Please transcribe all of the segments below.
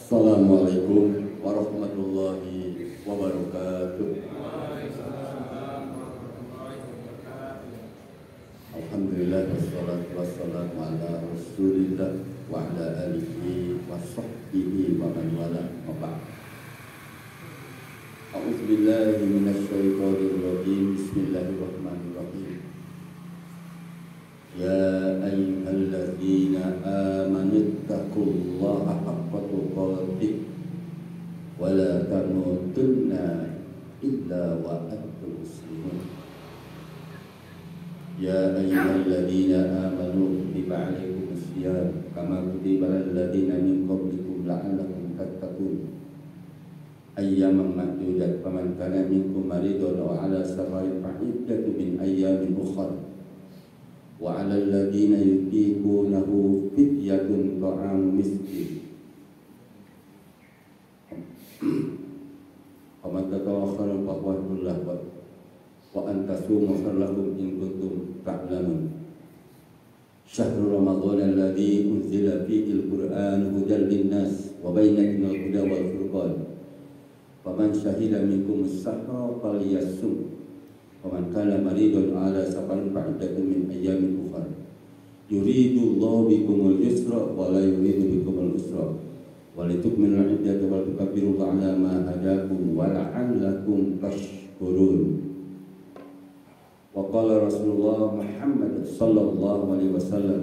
Assalamualaikum warahmatullahi wabarakatuh. Alhamdulillah wassalatu wassalamu ala Rasulillah wa ala alihi wa sahbihi wa man wala wa ba'd. A'udzu billahi minasy syaithanir rajim. Bismillahirrahmanirrahim. Ya ayyuhalladzina amanu taqullaha haqqa tuqatih wa la tamutunna illa wa antum muslimun. Ya ayyuhalladzina amanu kutiba 'alaikumus syiyam kama kutiba 'alal ladzina min qablikum la'allakum tattaqun. Ayyaman ma'dudat faman kana minkum maridan aw 'ala safarin fa iddatun min ayyamin ukhra. Wa 'alal ladzina yutiqunahu fidyatun ta'amu miskin. Faman tatawakhala fa huwa khairul lahu wa an tasumu khairul lakum in kuntum ta'lamun. Syahrul Ramadhan alladzi unzila fihi al-Qur'an hudan lin-nas wa bayyinatin minal huda wal furqan. Faman syahida minkum as-sahra falyasum. Faman kana maridun ala safarin fa iddatun min ayyamin ukhra. Yuridullahu bikumul yusra wa la yuridu bikumul usra. Wa litukmilul iddata wa tukabbirullaha ala ma hadakum wa la'allakum tashkurun. Wa qala Rasulullah Muhammad sallallahu alaihi wasallam,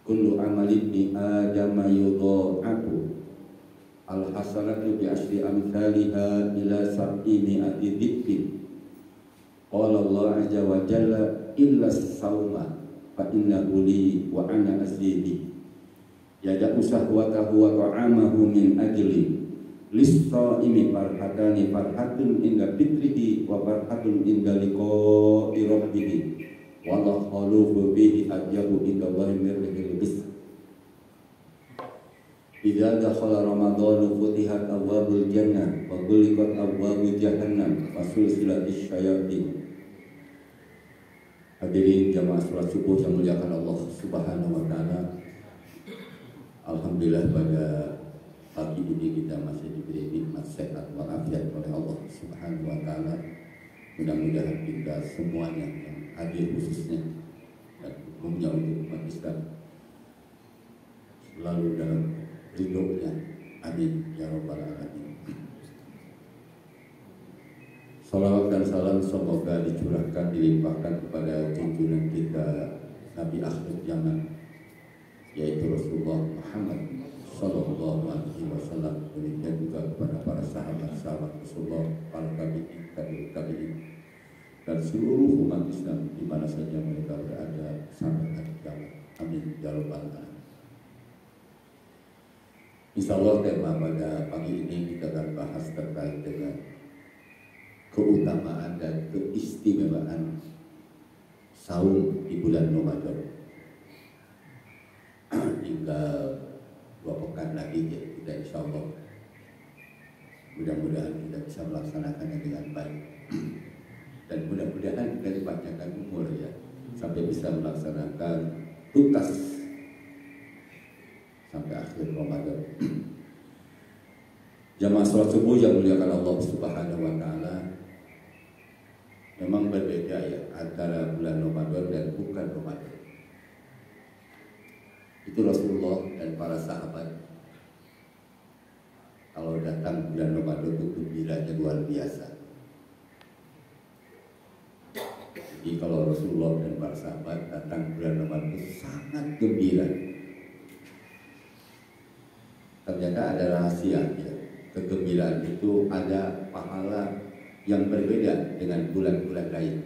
kullu amali ibni Adam yudha'afu al-hasanatu bi asyri amsalha ila sab'i mi'ati dhikrin. Qala Allah azza wa jalla illa as-sawma fa innahu li wa ana azidi. Yada'u sahwatahu wa ta'amahu min ajli lis-sa'imi farhatani, farhatun inda fitrihi wa farhatun inda liqa'i rabbih wa la khalufu bihi ajyabu inda Allahi min rihil bis. Idza dakhala Ramadhan futihat abwabul jannah wa ghulqat abwabul jahannam wa sulsilatis syayatin. Hadirin jamaah salat subuh yang muliakan Allah Subhanahu wa taala. Alhamdulillah pada pagi ini kita masih diberi nikmat sehat walafiat oleh Allah Subhanahu wa taala. Mudah-mudahan kita semuanya yang hadir khususnya dan umumnya untuk umat Islam selalu dalam ridhonya. Amin ya rabbal alamin. Salawat dan salam semoga dicurahkan, dilimpahkan kepada junjungan kita Nabi akhir zaman, yaitu Rasulullah Muhammad sallallahu alaihi wasallam. Demikian juga kepada para sahabat-sahabat Rasulullah, para tabi'in, dan seluruh umat Islam di mana saja mereka berada sampai hari kiamat. Amin ya rabbal alamin. Insyaallah tema pada pagi ini kita akan bahas terkait dengan keutamaan dan keistimewaan saum di bulan Ramadan. Tinggal 2 pekan lagi ya kita insyaallah. Mudah-mudahan kita bisa melaksanakannya dengan baik. Dan mudah-mudahan kita dipanjangkan umur ya sampai bisa melaksanakan tuntas sampai akhir Ramadan. Jamaah salat subuh yang muliakan Allah Subhanahu wa taala, memang berbeda ya antara bulan Ramadan dan bukan Ramadan. Itu Rasulullah dan para sahabat kalau datang bulan Ramadan itu gembiranya luar biasa. Jadi kalau Rasulullah dan para sahabat datang bulan Ramadan itu sangat gembira. Ternyata ada rahasia ya. Kegembiraan itu ada pahala yang berbeda dengan bulan-bulan lain.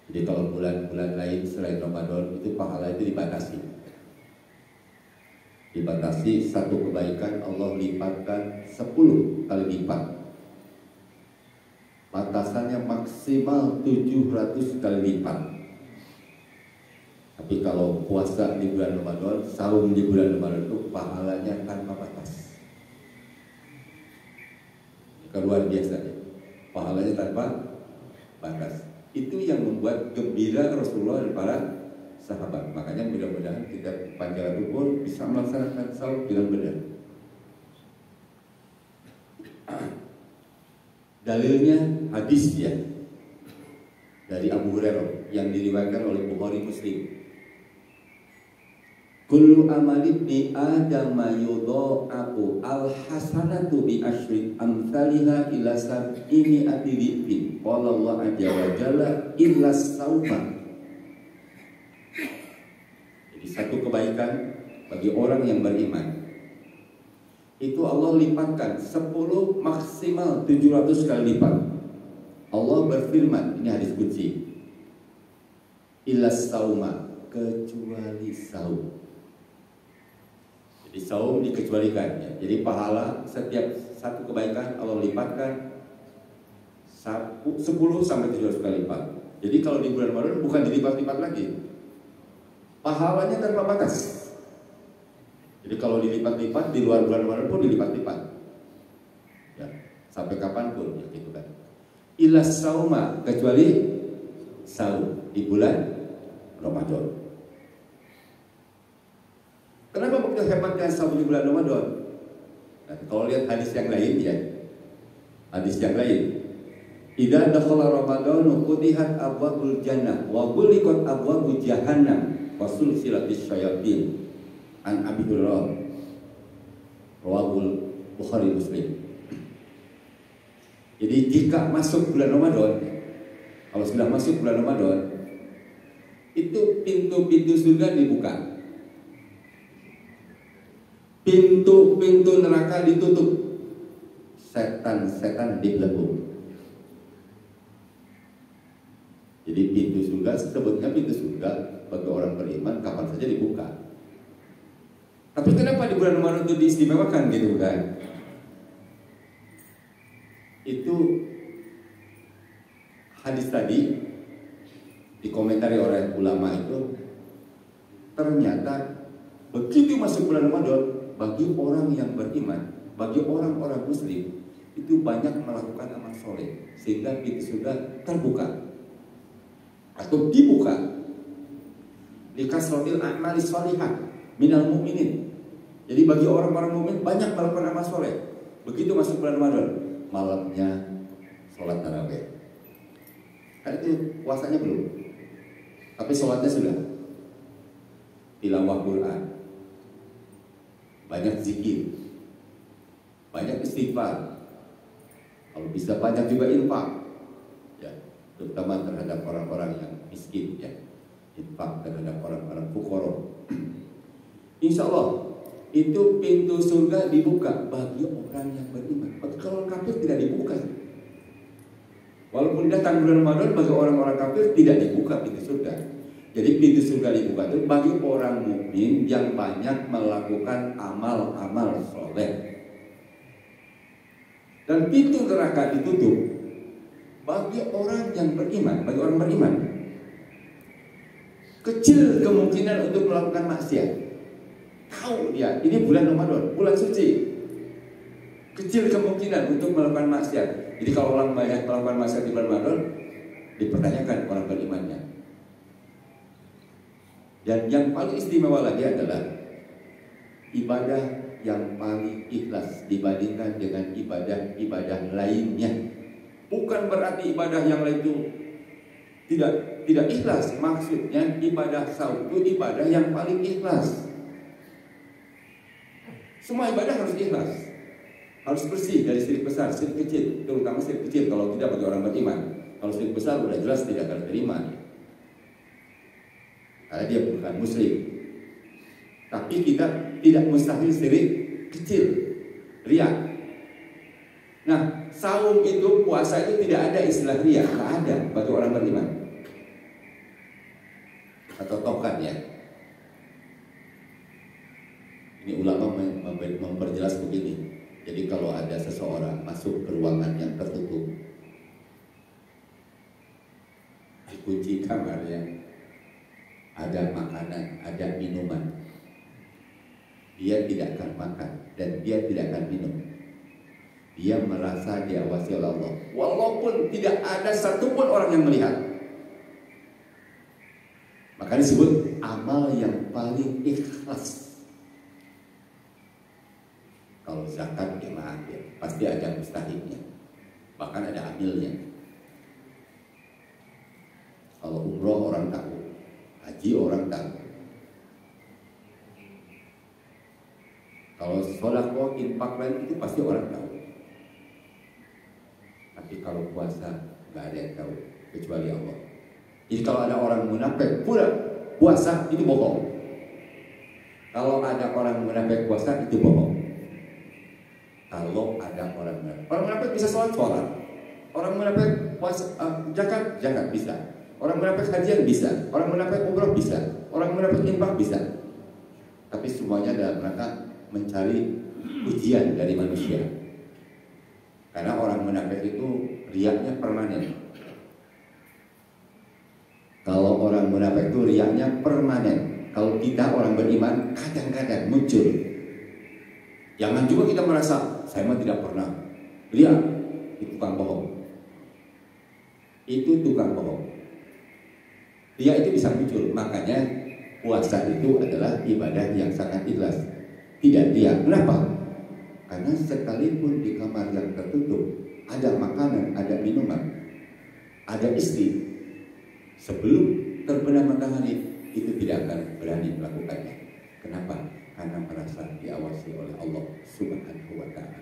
Jadi kalau bulan-bulan lain selain Ramadan itu pahala itu dibatasi. Dibatasi, satu kebaikan Allah lipatkan 10 kali lipat. Batasannya maksimal 700 kali lipat. Tapi kalau puasa di bulan Ramadan, saum di bulan Ramadan itu pahalanya tanpa batas. Luar biasa ya. Pahalanya tanpa batas. Itu yang membuat gembira Rasulullah dan para sahabat. Makanya mudah-mudahan kita panjang umur bisa melaksanakan saum dengan benar. Dalilnya hadis ya dari Abu Hurairah yang diriwayatkan oleh Bukhari Muslim. Kullu amal ibni Adam yudha'afu al-hasanatu bi asyri amsalha ila sab'ini adilin. Qala Allah azza wa jalla illa sauma. Jadi satu kebaikan bagi orang yang beriman itu Allah lipatkan 10 maksimal 700 kali lipat. Allah berfirman, ini hadis qudsi, illa sauma, kecuali saum. Jadi saum dikecualikan ya. Jadi pahala setiap satu kebaikan Allah lipatkan 10 sampai 700 kali lipat. Jadi kalau di bulan Ramadan bukan dilipat-lipat lagi, pahalanya tanpa batas. Jadi kalau dilipat-lipat di luar bulan Ramadan pun dilipat-lipat ya, sampai kapanpun ya gitu kan. Illa sauma, kecuali saum di bulan Ramadan. Kenapa begitu hebatnya saum di bulan Ramadan? Nah, kalau lihat hadis yang lain ya, hadis yang lain, idza dakhala Ramadan futihat abwabul jannah wa ghuliqat abwabul jahannam wa sulsilatis syayatin. An Abi Hurairah rawahul Bukhari Muslim. Jadi jika masuk bulan Ramadan, kalau sudah masuk bulan Ramadan, itu pintu-pintu surga dibuka, pintu-pintu neraka ditutup, setan-setan dibelenggu. Jadi pintu surga, sebetulnya pintu surga bagi orang beriman kapan saja dibuka. Tapi kenapa di bulan Ramadan itu diistimewakan gitu kan? Itu hadis tadi dikomentari oleh ulama itu, ternyata begitu masuk bulan Ramadan, bagi orang yang beriman, bagi orang-orang muslim itu banyak melakukan amal soleh sehingga pintu surga terbuka atau dibuka. Likasrotil a'mali sholihah minal mu'minin. Jadi bagi orang-orang mukmin banyak melakukan amal soleh. Begitu masuk bulan Ramadan, malamnya sholat tarawih. Kan itu puasanya belum, tapi sholatnya sudah. Tilawah Quran, banyak zikir, banyak istighfar. Kalau bisa banyak juga infak, ya, terutama terhadap orang-orang yang miskin, ya, infak terhadap orang-orang fuqara. Insya Allah itu pintu surga dibuka bagi orang yang beriman. Kalau kafir tidak dibuka. Walaupun datang bulan Ramadan, bagi orang-orang kafir tidak dibuka pintu surga. Jadi pintu surga dibuka itu bagi orang mukmin yang banyak melakukan amal-amal soleh. Dan pintu neraka ditutup bagi orang yang beriman, bagi orang beriman. Kecil kemungkinan untuk melakukan maksiat. Tahu dia, ini bulan Ramadan, bulan suci. Kecil kemungkinan untuk melakukan maksiat. Jadi kalau orang banyak melakukan maksiat di bulan Ramadan, dipertanyakan orang berimannya. Dan yang paling istimewa lagi adalah ibadah yang paling ikhlas dibandingkan dengan ibadah-ibadah lainnya. Bukan berarti ibadah yang lain itu tidak ikhlas. Maksudnya ibadah saum itu ibadah yang paling ikhlas. Semua ibadah harus ikhlas, harus bersih dari syirik besar, syirik kecil, terutama syirik kecil. Kalau tidak bagi orang beriman, kalau syirik besar sudah jelas tidak akan terima, karena dia bukan muslim. Tapi kita tidak mustahil syirik kecil, riya. Nah, saum itu, puasa itu tidak ada istilah riya, tidak ada bagi orang beriman. Atau tokan ya. Ini ulama memperjelas begini. Jadi kalau ada seseorang masuk ke ruangan yang tertutup, dikunci kamarnya, ada makanan, ada minuman, dia tidak akan makan dan dia tidak akan minum. Dia merasa diawasi oleh Allah, walaupun tidak ada satupun orang yang melihat. Maka disebut amal yang paling ikhlas. Kalau zakat ya maaf ya, pasti ada mustahiknya, bahkan ada amilnya. Kalau umroh orang tahu, haji orang tahu. Kalau sholawat infak lain itu pasti orang tahu. Tapi kalau puasa nggak ada yang tahu kecuali Allah. Jadi kalau ada orang munafik pura puasa itu bohong. Kalau ada orang munafik puasa itu bohong. Kalau ada orang munafik bisa sholat, orang munafik puasa, zakat bisa, orang munafik hajian bisa, orang munafik umroh bisa, orang munafik infak bisa. Tapi semuanya dalam rangka mencari ujian dari manusia. Karena orang munafik itu riaknya permanen. Kalau orang munafik itu riaknya permanen. Kalau kita orang beriman kadang-kadang muncul. Jangan juga kita merasa saya mah tidak pernah riak, itu tukang bohong. Itu tukang bohong. Riak itu bisa muncul. Makanya puasa itu adalah ibadah yang sangat ikhlas. Tidak riak. Kenapa? Karena sekalipun di kamar yang tertutup ada makanan, ada minuman, ada istri, sebelum terbenam matahari itu tidak akan berani melakukannya. Kenapa? Karena merasa diawasi oleh Allah Subhanahu wa ta'ala.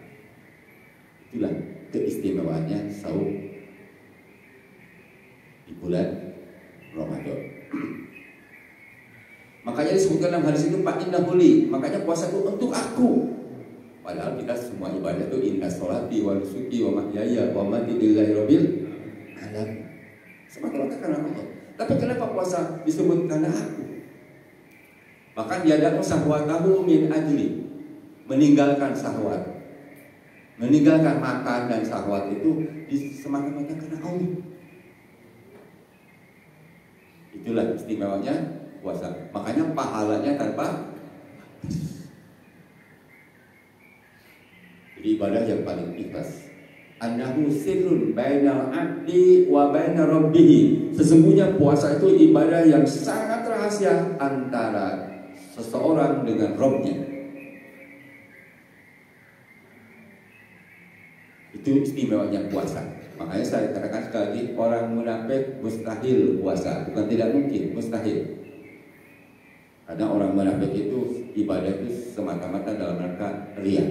Itulah keistimewaannya saum di bulan Ramadan. Makanya disebutkan dalam hadis itu Pak Indah Huli, makanya puasa itu untuk aku. Padahal kita semua ibadah itu inna sholati wa nusuki wa mahyaya wa mamati lillahi rabbil alamin. Semata-mata karena Allah. Tapi kenapa puasa disebut karena aku? Bahkan yada'u sahwatahu min ajli, meninggalkan syahwat, meninggalkan makan dan syahwat itu semata-mata karena Allah. Itulah istimewanya puasa. Makanya pahalanya tanpa ibadah yang paling ikhlas. Annahu sirrun bainal abdi wa baina rabbih. Sesungguhnya puasa itu ibadah yang sangat rahasia antara seseorang dengan Rabb-nya. Itu istimewanya puasa. Makanya saya katakan sekali lagi, orang munafik mustahil puasa, bukan tidak mungkin, mustahil. Karena orang munafik itu ibadah itu semata-mata dalam rangka riya.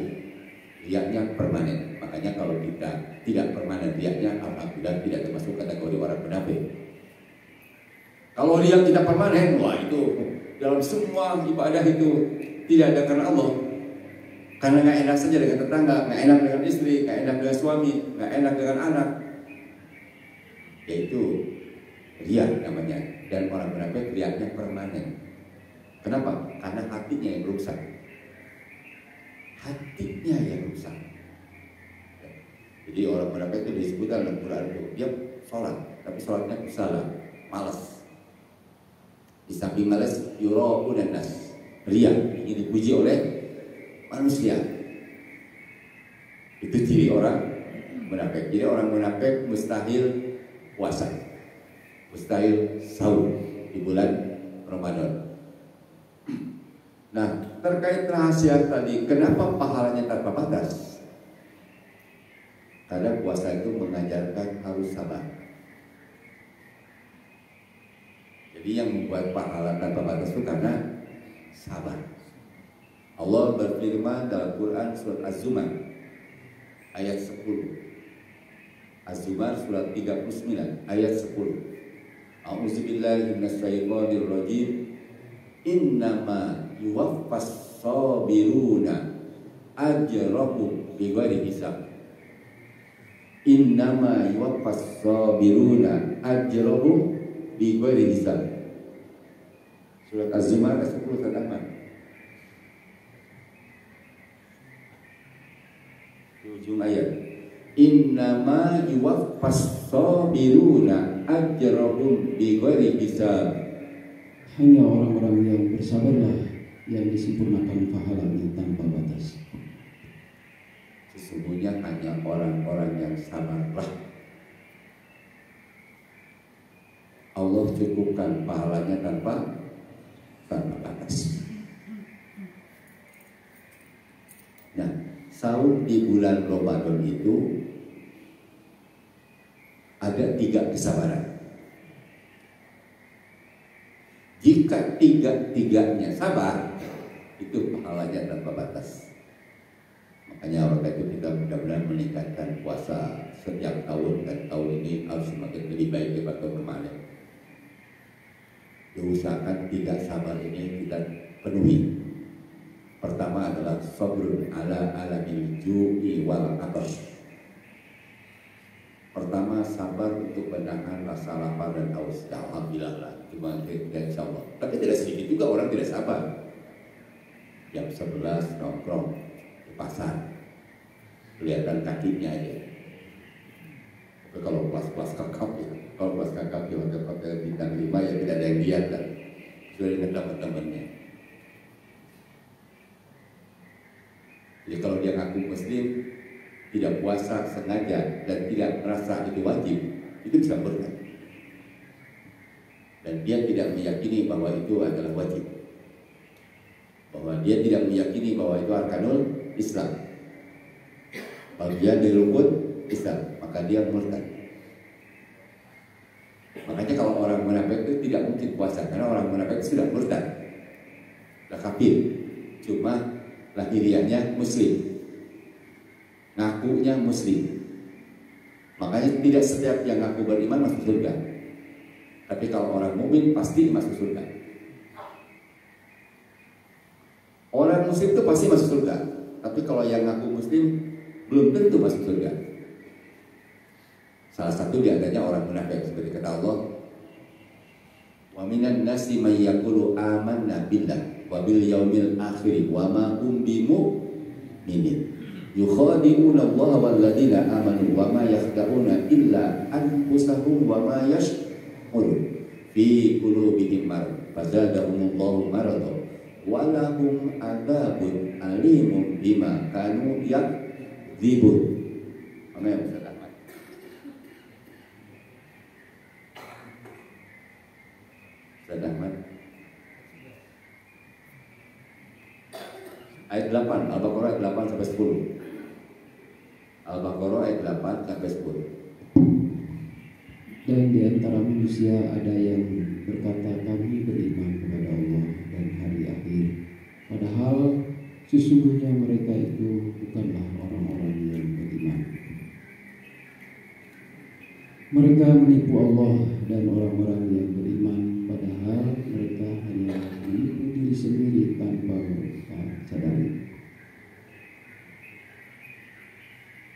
Riaknya permanen. Makanya kalau kita tidak permanen riaknya, alhamdulillah tidak termasuk kategori orang munafik. Kalau riak tidak permanen, wah itu dalam semua ibadah itu tidak ada karena Allah. Karena nggak enak saja dengan tetangga, nggak enak dengan istri, nggak enak dengan suami, nggak enak dengan anak. Yaitu riak namanya. Dan orang munafik riaknya permanen. Kenapa? Karena hatinya yang rusak. Hatinya yang rusak. Jadi orang munafik itu disebutkan dalam Quran itu dia sholat, tapi sholatnya salah, malas. Di samping malas, yura'u dan nas, riya, ingin dipuji oleh manusia. Itu ciri orang munafik. Jadi orang munafik mustahil puasa, mustahil saum di bulan Ramadan. Nah, terkait rahasia tadi, kenapa pahalanya tanpa batas? Karena puasa itu mengajarkan harus sabar. Jadi yang membuat pahala tanpa batas itu karena sabar. Allah berfirman dalam Quran surat Az-Zumar ayat 10. Az-Zumar surat 39 ayat 10. A'udzubillahi minasyaitonir rajim. Innama yuwaffas sabiruna ajrahum bighairi hisab. Innama yuwaffas sabiruna ajrahum bighairi hisab. Surat Az-Zumar ayat 10 terdapat di ujung ayat. Innama yuwaffas sabiruna ajrahum bighairi hisab. Hanya orang-orang yang bersabarlah yang disempurnakan pahalanya tanpa batas. Sesungguhnya hanya orang-orang yang sabarlah Allah cukupkan pahalanya tanpa saum di bulan Ramadan itu ada 3 kesabaran. Jika tiga-tiganya sabar, itu pahalanya tanpa batas. Makanya oleh itu kita mudah-mudahan meningkatkan puasa setiap tahun, dan tahun ini harus semakin lebih baik daripada kemarin. Diusahakan 3 sabar ini kita penuhi. Pertama adalah sabrun ala alamil ju'i wal atash. Pertama, sabar untuk menahan rasa lapar dan haus. Ya alhamdulillah lah, cuma kita insya Allah. Tapi tidak sedikit juga orang tidak sabar. Jam 11 nongkrong di pasar, kelihatan kakinya aja. Tapi kalau kelas-kelas kakap ya, kalau kelas kakap di hotel-hotel bintang 5 ya tidak ada yang lihat kan. Sudah dengan teman-temannya. Jadi kalau dia ngaku muslim, tidak puasa sengaja dan tidak merasa itu wajib, itu bisa murtad. Dan dia tidak meyakini bahwa itu adalah wajib, bahwa dia tidak meyakini bahwa itu arkanul Islam, bagian dari rukun Islam, maka dia murtad. Makanya kalau orang munafik itu tidak mungkin puasa, karena orang munafik sudah murtad, sudah kafir, cuma lahiriahnya muslim, ngakunya muslim. Makanya tidak setiap yang ngaku beriman masuk surga. Tapi kalau orang mukmin pasti masuk surga. Orang muslim itu pasti masuk surga. Tapi kalau yang ngaku muslim belum tentu masuk surga. Salah satu di antaranya orang munafik, seperti kata Allah, wa minan nasi may yaqulu amanna billah wa bil yaumil akhir wa ma hum bimu'minin. Yukhadi'una Allah wal ladina amanu wa ma yakhda'una illa anfusahum wa ma yash'urun fi qulubihim marad fazadahumullahu marada wa lahum adzabun alimun bima kanu yakdzibun. Amin. Ayat 8, Al-Baqarah ayat 8 sampai 10. Al-Baqarah ayat 8 sampai 10. Dan di antara manusia ada yang berkata, kami beriman kepada Allah dan hari akhir, padahal sesungguhnya mereka itu bukanlah orang-orang yang beriman. Mereka menipu Allah dan orang-orang yang beriman, padahal mereka hanya menipu diri sendiri tanpa mereka sadari.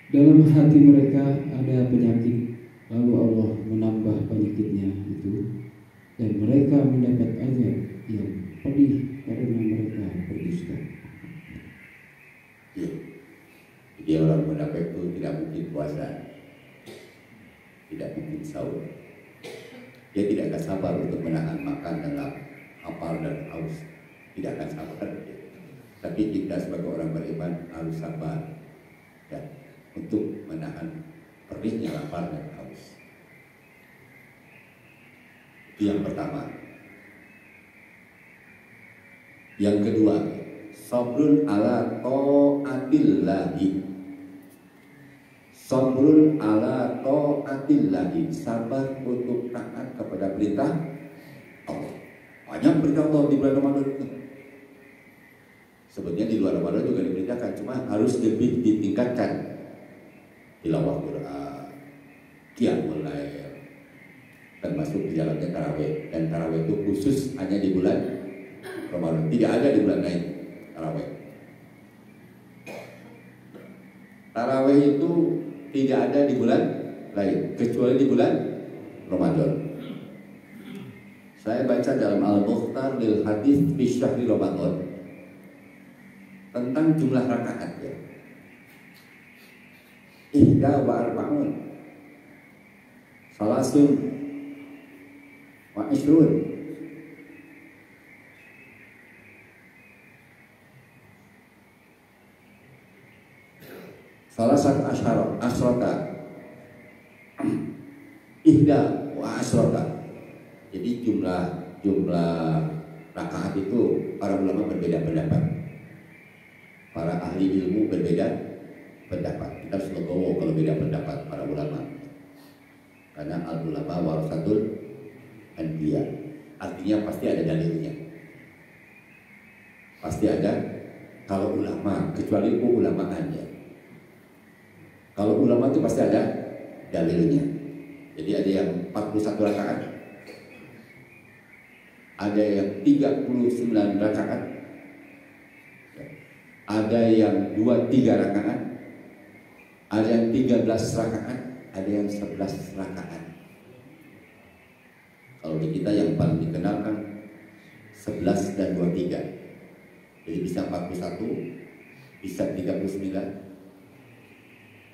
Dalam hati mereka ada penyakit, lalu Allah menambah penyakitnya itu, dan mereka mendapat azab yang pedih karena mereka berdusta. Jadi orang munafik itu tidak mungkin puasa, tidak mungkin sahur. Dia tidak akan sabar untuk menahan makan dan lapar dan haus, tidak akan sabar. Tapi kita sebagai orang beriman harus sabar ya, untuk menahan perihnya lapar dan haus. Itu yang pertama. Yang kedua, sabrun ala ta'atillahi. Sabrun ala ta'atillahi, sabar untuk taat kepada perintah Allah. Banyak perintah Allah di bulan Ramadan itu. Sebenarnya di luar Ramadan juga diperintahkan, cuma harus lebih ditingkatkan. Tilawah Quran, qiyamul lail, termasuk di dalamnya tarawih. Dan tarawih itu khusus hanya di bulan Ramadan, tidak ada di bulan lain tarawih. Tarawih itu tidak ada di bulan lain kecuali di bulan Ramadan. Saya baca dalam Al-Mukhtar lil Hadis fi Syahri Ramadan tentang jumlah rakaat ya. Ihda wa arba'un, salasun wa ishrun, salasat asyrata, ihda wa asyrata. Jadi jumlah rakaat itu para ulama berbeda pendapat, para ahli ilmu berbeda pendapat. Kita harus legowo kalau beda pendapat para ulama. Karena al-ulama warasatul anbiya. Artinya pasti ada dalilnya. Pasti ada kalau ulama, kecuali keulamaan ya. Kalau ulama itu pasti ada dalilnya. Jadi ada yang 41 rakaat, ada yang 39 rakaat, ada yang 23 rakaat, ada yang 13 rakaat, ada yang 11 rakaat. Kalau di kita yang paling dikenal kan 11 dan 23. Jadi bisa 41, bisa 39,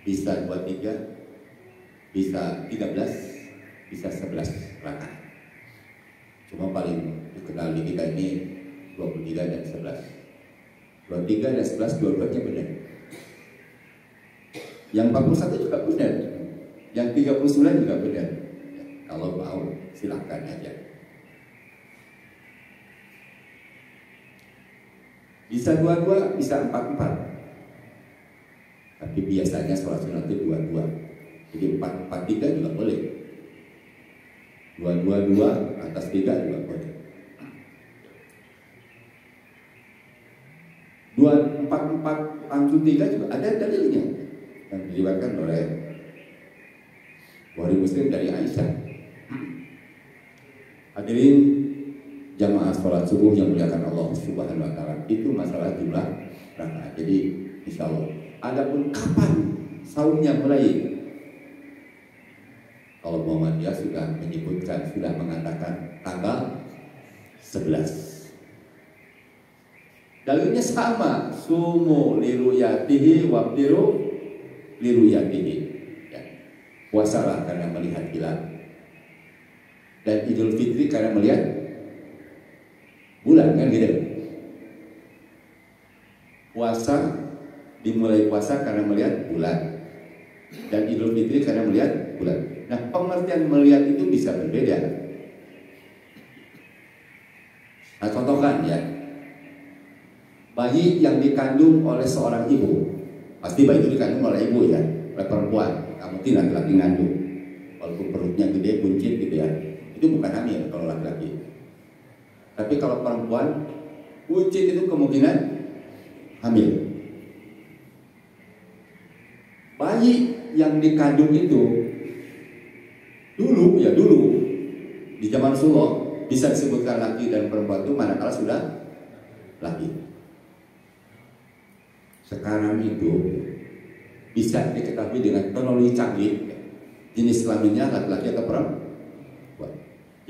bisa 23, bisa 13, bisa 11 rakaat. Cuma paling dikenal di kita ini 23 dan 11. 23 dan 11 dua-duanya benar. Yang 41 juga benar. Yang 39 juga benar. Kalau mau silakan aja. Bisa 22, bisa 44. Tapi biasanya sholat sunat itu 22. Jadi 4-4-3 juga boleh. 2-2-2 atas 3 juga boleh. 2-4-4 pangcu 3 juga ada dalilnya yang diriwayatkan oleh Bukhari Muslim dari Aisyah. Hadirin jamaah sholat subuh yang muliakan Allah Subhanahu wa taala, itu masalah jumlah rakaat. Jadi insyaallah. Adapun kapan saumnya mulai? Kalau Muhammadiyah sudah menyebutkan, sudah mengatakan tanggal 11. Dalilnya sama, sumu liruyatihi wabdiru liruyatihi. Ya. Puasalah karena melihat hilal, dan Idul Fitri karena melihat bulan, kan gitu. Puasa dimulai puasa karena melihat bulan, dan Idul Fitri karena melihat bulan. Nah, pengertian melihat itu bisa berbeda. Nah, contohkan ya, bayi yang dikandung oleh seorang ibu, pasti bayi itu dikandung oleh ibu ya, oleh perempuan. Nggak mungkin laki-laki ngandung, walaupun perutnya gede, buncit gitu ya, itu bukan hamil kalau laki-laki. Tapi kalau perempuan, buncit itu kemungkinan hamil. Bayi yang dikandung itu dulu di zaman Rasulullah bisa disebutkan laki dan perempuan itu manakala sudah laki. Sekarang itu bisa diketahui dengan teknologi canggih, jenis kelaminnya laki-laki atau perempuan.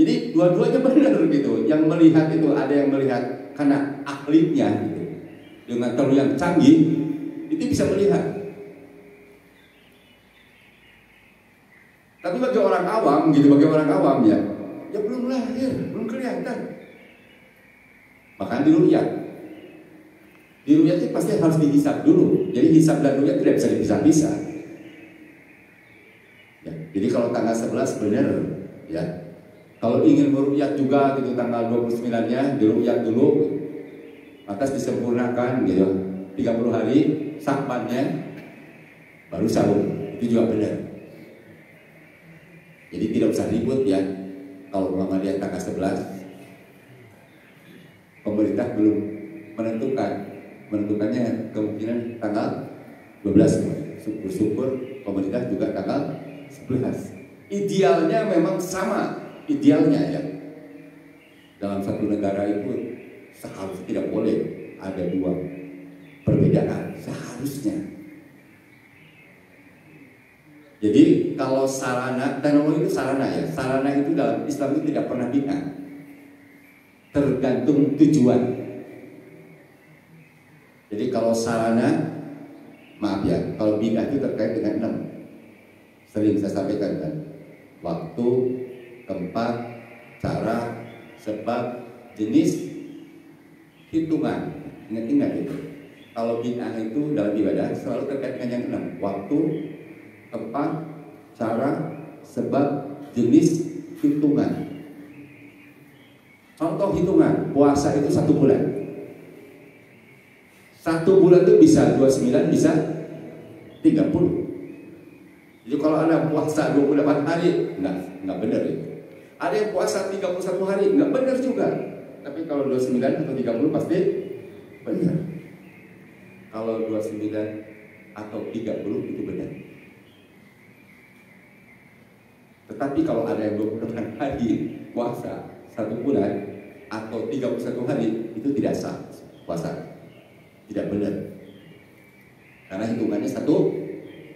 Jadi dua-duanya benar gitu. Yang melihat itu ada yang melihat karena ahlinya gitu. Dengan teknologi yang canggih itu bisa melihat. Tapi bagi orang awam gitu, bagi orang awam ya belum lahir, belum kelihatan. Bahkan diruyat. Diruyat itu pasti harus dihisab dulu. Jadi hisab dan ruyat tidak bisa dipisah-pisah. Ya, jadi kalau tanggal 11 benar ya. Kalau ingin meruyat juga gitu tanggal 29-nya diruyat dulu. Atas disempurnakan gitu. 30 hari Sya'bannya baru sahur. Itu juga benar. Jadi tidak usah ribut ya. Kalau Muhammadiyah tanggal 11, pemerintah belum menentukannya kemungkinan tanggal 12. Syukur-syukur pemerintah juga tanggal 11. Idealnya memang sama, idealnya ya. Dalam satu negara itu seharusnya tidak boleh ada dua perbedaan, seharusnya. Jadi kalau sarana, teknologi itu sarana ya. Sarana itu dalam Islam itu tidak pernah bid'ah. Tergantung tujuan. Jadi kalau sarana, maaf ya, kalau bid'ah itu terkait dengan 6. Sering saya sampaikan kan. Waktu, tempat, cara, sebab, jenis, hitungan. Ingat-ingat itu. Kalau bid'ah itu dalam ibadah selalu terkait dengan yang 6. Waktu, tempat, cara, sebab, jenis, hitungan. Contoh hitungan, puasa itu 1 bulan. 1 bulan itu bisa 29, bisa 30. Jadi kalau ada puasa 28 hari, enggak benar itu. Ada yang puasa 31 hari, enggak benar juga. Tapi kalau 29 atau 30 pasti benar. Kalau 29 atau 30 itu benar. Tetapi kalau ada yang 28 hari puasa 1 bulan atau 31 hari, itu tidak sah puasa. Tidak benar. Karena hitungannya 1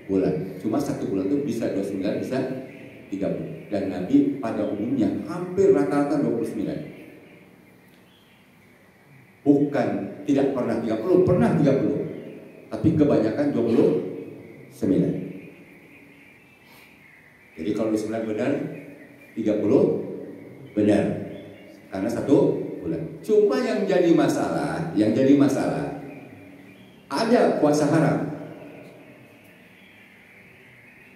bulan. Cuma 1 bulan itu bisa 29, bisa 30. Dan Nabi pada umumnya hampir rata-rata 29. Bukan tidak pernah 30, pernah 30. Tapi kebanyakan 29. Jadi kalau 29 benar, 30 benar. Karena 1 bulan. Cuma yang jadi masalah ada puasa haram.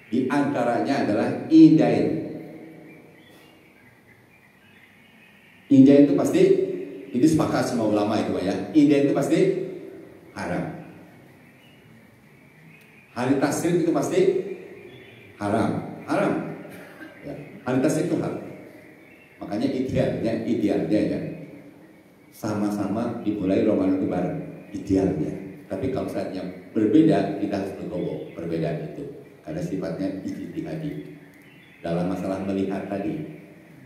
Di antaranya adalah Idain. Idain itu pasti, itu sepakat semua ulama itu ya. Idain itu pasti haram. Hari Tasyrik itu pasti haram. Ya. Hari Tasyrik itu haram. Makanya idealnya ya, sama-sama dimulai Ramadan itu bareng. Idealnya. Tapi kalau saatnya berbeda, kita harus legowo perbedaan itu. Karena sifatnya ijtihadi. Dalam masalah melihat tadi,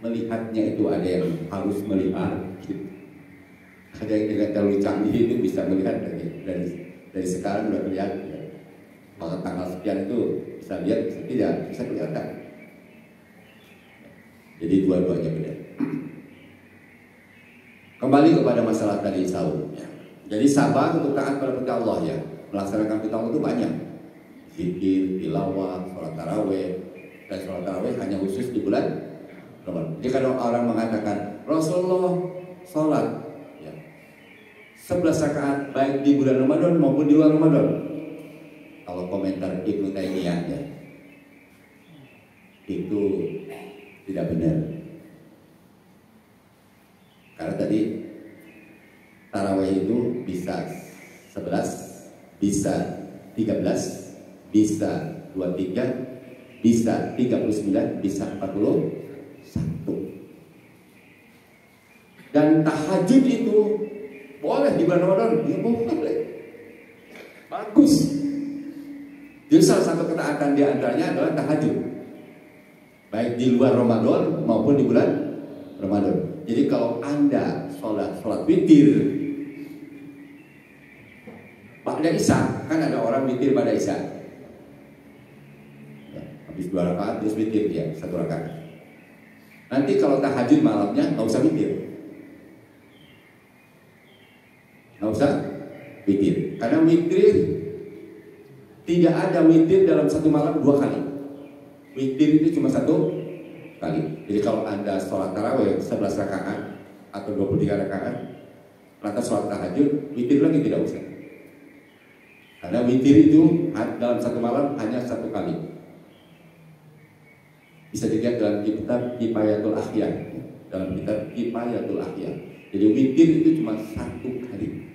melihatnya itu ada yang harus melihat gitu. Ada yang dengan terlalu canggih itu bisa melihat dari sekarang udah kelihatan ya. Maka tanggal sekian itu bisa lihat, bisa tidak, bisa kelihatan. Jadi dua-duanya beda. Kembali kepada masalah tadi sahur ya. Jadi sabar untuk taat pada perintah Allah ya. Melaksanakan perintah Allah itu banyak. Zikir, tilawah, sholat taraweh. Dan sholat taraweh hanya khusus di bulan Ramadan. Jadi kalau orang mengatakan Rasulullah sholat ya, 11 rakaat baik di bulan Ramadan maupun di luar Ramadan. Kalau komentar Ibnu Taimiyah ya, itu tidak benar. Karena tadi taraweh itu bisa 11, bisa 13, bisa 23, bisa 39, bisa 41. Dan tahajud itu boleh di bulan Ramadan, ya boleh. Bagus. Jadi salah satu ketaatan di antaranya adalah tahajud. Baik di luar Ramadan maupun di bulan Ramadan. Jadi kalau Anda sholat witir pada Isya, kan ada orang witir pada Isya. Ya, habis 2 rakaat terus witir dia 1 rakaat. Nanti kalau tahajud malamnya nggak usah witir. Nggak usah witir. Karena witir tidak ada witir dalam 1 malam 2 kali. Witir itu cuma 1 kali. Jadi kalau Anda sholat tarawih 11 rakaat atau 23 rakaat, lantas sholat tahajud, witir lagi tidak usah. Karena witir itu dalam 1 malam hanya 1 kali. Bisa dilihat dalam kitab Kifayatul Ahya. Dalam kitab Kifayatul Ahya. Jadi witir itu cuma 1 kali.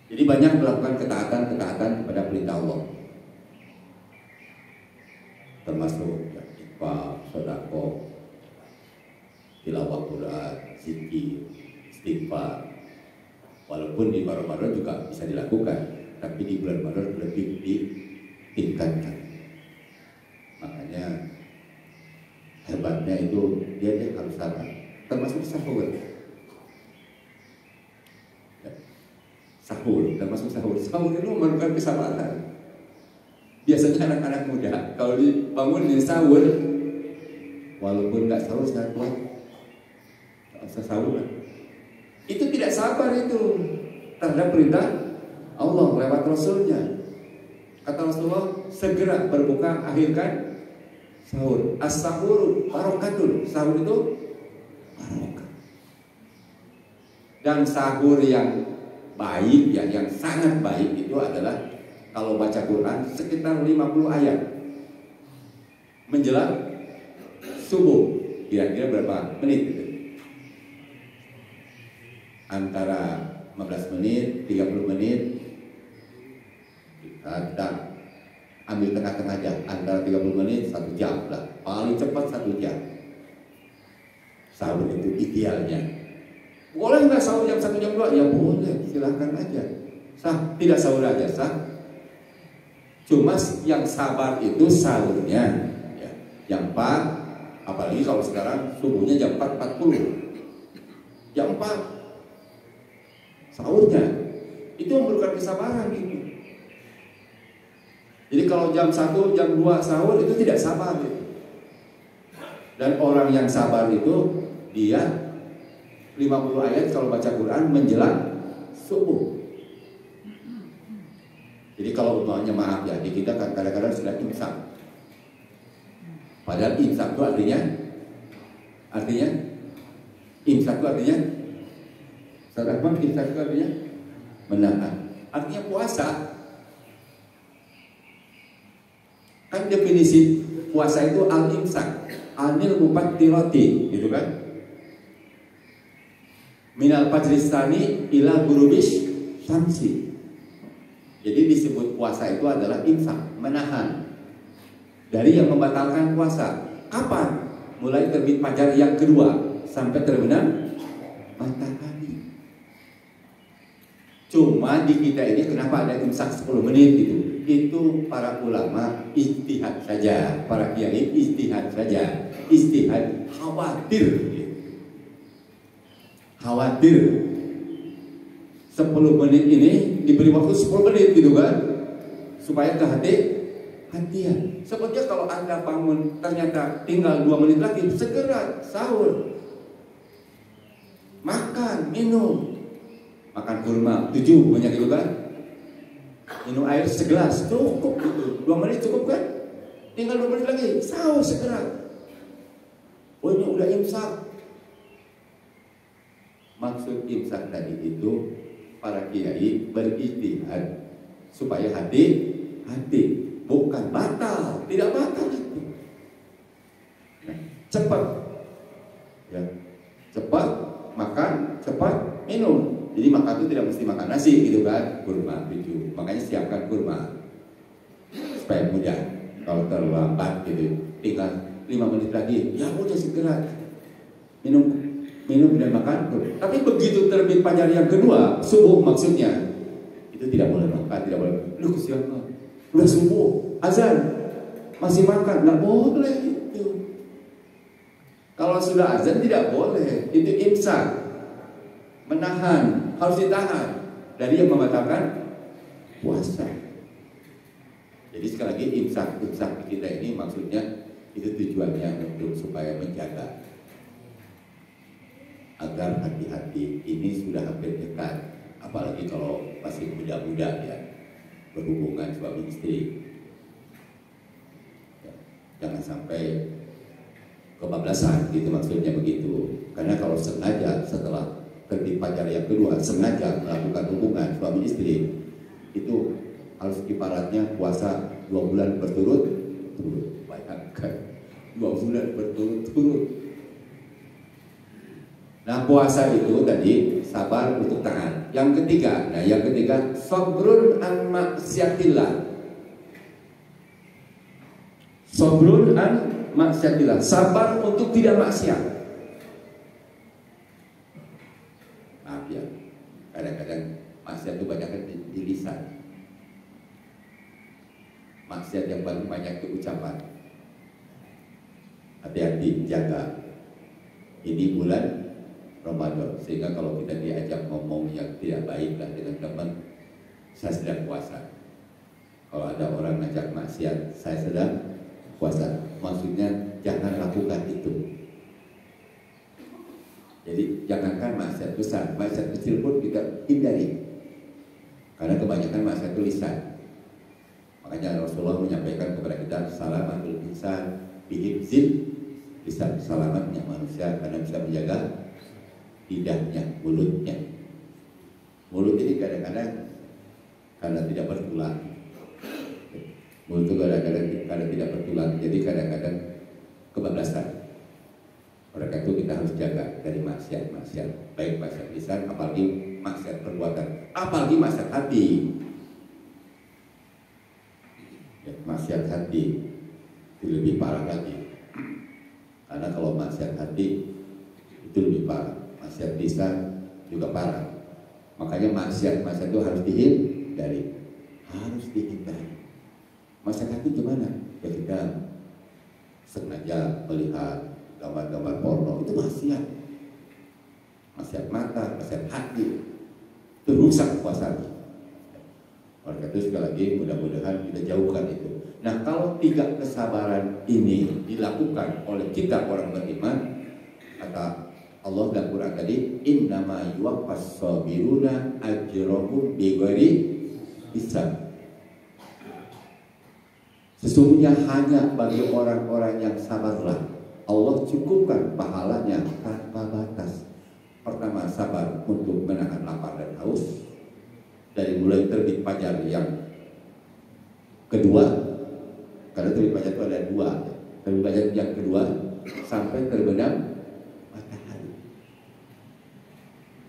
Jadi banyak melakukan ketaatan kepada perintah Allah. Termasuk infak, sedekah, tilawah Quran, zikir, istighfar. Walaupun di Ramadan juga bisa dilakukan, tapi di bulan Ramadan lebih ditingkatkan. Makanya hebatnya itu dia harus sabar, termasuk sahur. Termasuk sahur itu memerlukan kesabaran. Biasanya anak-anak muda kalau dibangun di sahur, walaupun nggak sahur saya kuat, nggak usah sahur. Itu tidak sabar itu terhadap perintah Allah lewat Rasulnya. Kata Rasulullah, segera berbuka, akhirkan sahur. As-sahur barokatun. Sahur itu barokah. Dan sahur yang baik ya, yang sangat baik itu adalah kalau baca Quran sekitar 50 ayat menjelang subuh. Kira-kira berapa menit gitu? Antara 15 menit, 30 menit Kita ambil tengah-tengah aja, antara 30 menit 1 jam lah, paling cepat 1 jam. Sahur itu idealnya. Boleh nggak sahur jam 1 jam 2? Ya boleh, silahkan aja. Sah, tidak sahur aja sah. Cuma yang sabar itu sahurnya ya, jam 4, apalagi kalau sekarang subuhnya jam 4.40. Jam 4 sahurnya itu memerlukan kesabaran gitu. Jadi kalau jam 1, jam 2 sahur itu tidak sabar gitu. Dan orang yang sabar itu dia 50 ayat kalau baca Quran menjelang subuh. Jadi kalau umpamanya maaf ya, di kita kan kadang-kadang sudah imsak. Padahal imsak itu artinya imsak itu artinya Ustaz Akbar, imsak itu artinya menahan. Artinya puasa. Kan definisi puasa itu al-imsak, anil mufattirati, gitu kan? Minal fajristani ila gurubis syamsi. Jadi disebut puasa itu adalah imsak, menahan dari yang membatalkan puasa. Kapan? Mulai terbit fajar yang kedua sampai terbenam matahari. Cuma di kita ini kenapa ada imsak 10 menit gitu? Itu para ulama ijtihad saja, para kiai ijtihad saja, ijtihad khawatir 10 menit ini diberi waktu 10 menit gitu kan, supaya hatian. Sebetulnya kalau Anda bangun ternyata tinggal 2 menit lagi, segera sahur, makan, minum, makan kurma 7 banyak gitu kan, minum air segelas cukup gitu, 2 menit cukup kan, tinggal 2 menit lagi sahur segera. Oh ini udah imsak. Maksud imsak tadi itu para kiai berijtihad supaya hati bukan batal, tidak batal itu. Nah, cepat ya, cepat makan, cepat minum. Jadi makan itu tidak mesti makan nasi gitu kan, kurma gitu. Makanya siapkan kurma supaya mudah. Kalau terlambat gitu, tinggal 5 menit lagi, ya udah segera minum dan makan. Tapi begitu terbit fajar yang kedua, subuh maksudnya, itu tidak boleh makan, tidak boleh. Lu kesiangan, udah subuh, azan, masih makan, nggak boleh itu. Kalau sudah azan tidak boleh, itu imsak, menahan, harus ditahan dari yang membatalkan puasa. Jadi sekali lagi imsak kita ini maksudnya itu tujuannya untuk supaya menjaga agar hati-hati ini sudah hampir dekat, apalagi kalau masih muda-muda ya, berhubungan suami istri ya, jangan sampai kebablasan gitu, maksudnya begitu. Karena kalau sengaja setelah terbit fajar yang kedua sengaja melakukan hubungan suami istri, itu harus ibaratnya puasa 2 bulan berturut-turut. Bayangkan 2 bulan berturut-turut. Nah puasa itu tadi sabar untuk tahan. Yang ketiga, sabrun an maksiatillah. Sabrun an maksiatillah, sabar untuk tidak maksiat. Maaf ya, kadang-kadang maksiat itu banyak di lisan. Maksiat yang paling banyak itu ucapan. Hati-hati, jaga. Ini bulan Ramadan, sehingga kalau kita diajak ngomong yang tidak baik lah dengan teman, saya sedang puasa. Kalau ada orang ngajak maksiat, saya sedang puasa. Maksudnya jangan lakukan itu. Jadi jangankan maksiat besar, maksiat kecil pun kita hindari. Karena kebanyakan maksiat itu lisan. Makanya Rasulullah menyampaikan kepada kita, salamatul insan bihibzil lisan, selamatnya manusia karena bisa menjaga lidahnya, mulutnya. Mulut ini kadang-kadang karena tidak bertulang. Mulut itu kadang-kadang karena tidak bertulang, jadi kadang-kadang kebablasan. Oleh karena itu kita harus jaga dari maksiat, baik maksiat lisan, apalagi maksiat perbuatan, apalagi maksiat hati. maksiat hati itu lebih parah lagi. Karena kalau maksiat hati itu lebih parah, maksiat lisan juga parah. Makanya maksiat itu harus dihindari, Maksiat hati gimana? Ketika sengaja melihat gambar-gambar porno itu maksiat. Maksiat mata, maksiat hati, itu rusak puasanya. Oleh karena itu sekali lagi mudah-mudahan kita jauhkan itu. Nah, kalau 3 kesabaran ini dilakukan oleh kita orang beriman, kata Allah dalam Quran tadi, innama yuwaffas sabiruna ajrahum bighairi hisab. Sesungguhnya hanya bagi orang-orang yang sabarlah Allah cukupkan pahalanya tanpa batas. Pertama, sabar untuk menahan lapar dan haus dari mulai terbit fajar yang kedua, karena terbit fajar itu ada 2, terbit fajar yang kedua sampai terbenam matahari.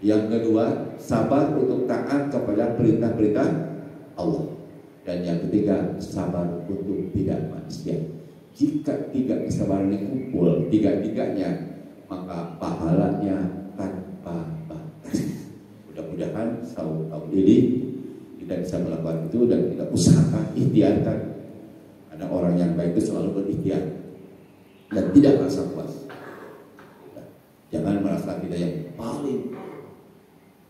Yang kedua, sabar untuk taat kepada perintah-perintah Allah. Dan yang ketiga, sabar untuk tidak maksiat. Jika 3 kesabaran ini kumpul, 3-tiganya, maka pahalanya tanpa batas. Mudah-mudahan tahun ini kita bisa melakukan itu dan kita usahakan, ikhtiarkan. Karena orang yang baik itu selalu berikhtiar dan tidak merasa puas. Jangan merasa kita yang paling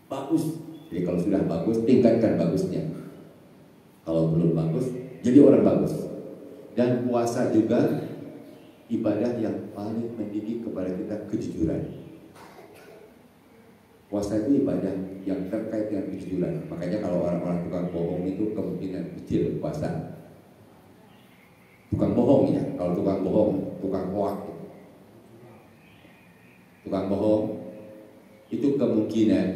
bagus. Jadi kalau sudah bagus, tingkatkan bagusnya. Kalau belum bagus, jadi orang bagus. Dan puasa juga ibadah yang paling mendidik kepada kita kejujuran. Puasa itu ibadah yang terkait dengan kejujuran. Makanya kalau orang-orang tukang bohong itu kemungkinan kecil puasa. Tukang bohong ya, kalau tukang bohong, tukang hoak. Tukang bohong itu kemungkinan,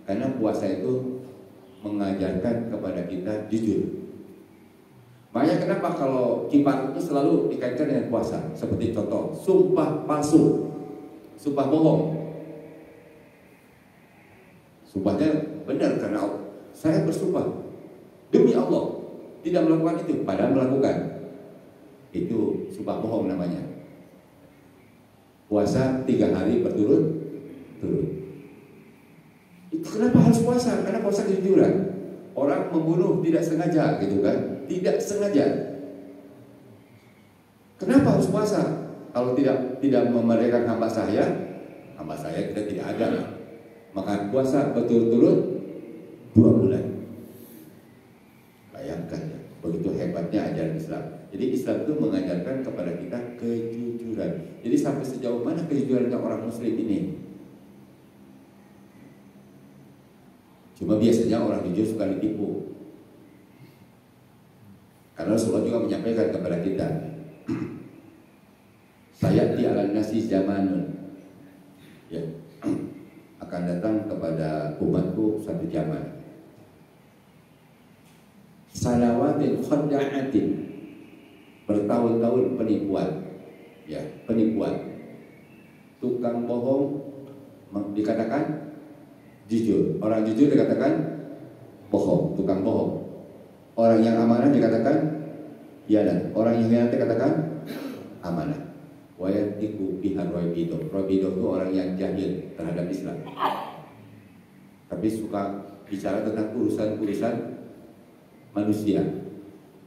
karena puasa itu mengajarkan kepada kita jujur. Makanya kenapa kalau kipat itu selalu dikaitkan dengan puasa? Seperti contoh, sumpah palsu, sumpah bohong. Sumpahnya benar karena saya bersumpah demi Allah tidak melakukan itu, padahal melakukan. Itu sumpah bohong namanya. Puasa 3 hari berturut-turut. Itu kenapa harus puasa? Karena puasa kejujuran. Orang membunuh tidak sengaja, gitu kan? Tidak sengaja. Kenapa harus puasa? Kalau tidak memerdekakan hamba saya kita tidak ada. Maka puasa berturut-turut 2 bulan. Bayangkan ya, begitu hebatnya ajaran Islam. Jadi Islam itu mengajarkan kepada kita kejujuran. Jadi sampai sejauh mana kejujuran orang Muslim ini? Cuma biasanya orang jujur suka ditipu. Karena Rasulullah juga menyampaikan kepada kita, sayati ala nasi zamanun, ya, akan datang kepada umatku satu zaman, salawatin khadda'atin, bertahun-tahun penipuan, ya, penipuan. Tukang bohong dikatakan jujur, orang jujur dikatakan bohong, tukang bohong. Orang yang amanah dikatakan khianat, orang yang khianat dikatakan amanah. Wa yantiqu biha rabido. Rabido itu orang yang jahil terhadap Islam, tapi suka bicara tentang urusan-urusan manusia.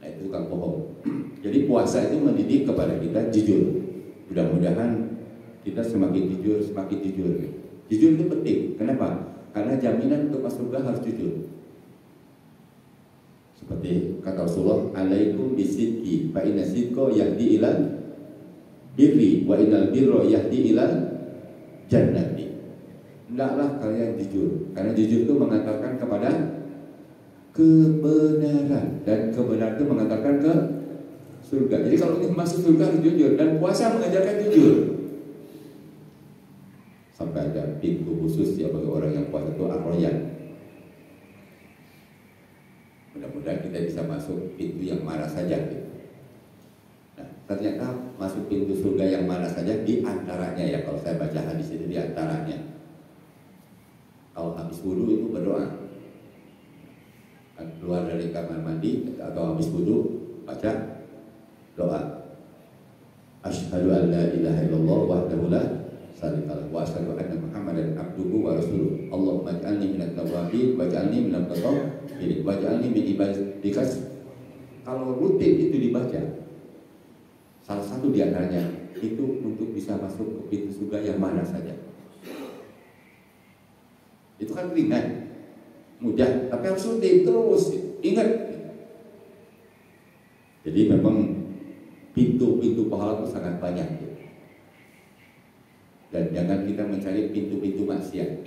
Nah, itu tukang bohong. Jadi puasa itu mendidik kepada kita jujur. Mudah-mudahan kita semakin jujur, semakin jujur. Jujur itu penting. Kenapa? Karena jaminan untuk masuk surga harus jujur. Seperti kata Rasulullah, alaikum bisidqi fa inna sidqa yahdi ilal birri wa innal birra yahdi ilal jannati. Hendaklah kalian jujur, karena jujur itu mengantarkan kepada kebenaran, dan kebenaran itu mengantarkan ke surga. Jadi kalau ingin masuk surga harus jujur, dan puasa mengajarkan jujur. Sampai ada pintu khusus ya bagi orang yang puasa itu ar-royan. Mudah-mudahan kita bisa masuk pintu yang mana saja. Nah, ternyata masuk pintu surga yang mana saja di antaranya ya, kalau saya baca hadis itu di antaranya. Kalau habis wudu itu berdoa. Keluar dari kamar mandi atau habis wudu baca doa. Asyhadu an la ilaha illallah wahdahu la syarika lahu wa asyhadu anna Muhammadan abduhu wa rasuluh. Allahumma ij'alni minat tawwabin waj'alni minal mutatahhirin waj'alni min ibadika. Kalau rutin itu dibaca, salah satu di antaranya itu untuk bisa masuk ke pintu surga yang mana saja. Itu kan ringan, mudah, tapi harus rutin terus. Ingat. Jadi memang pintu-pintu pahala itu sangat banyak. Dan jangan kita mencari pintu-pintu maksiat.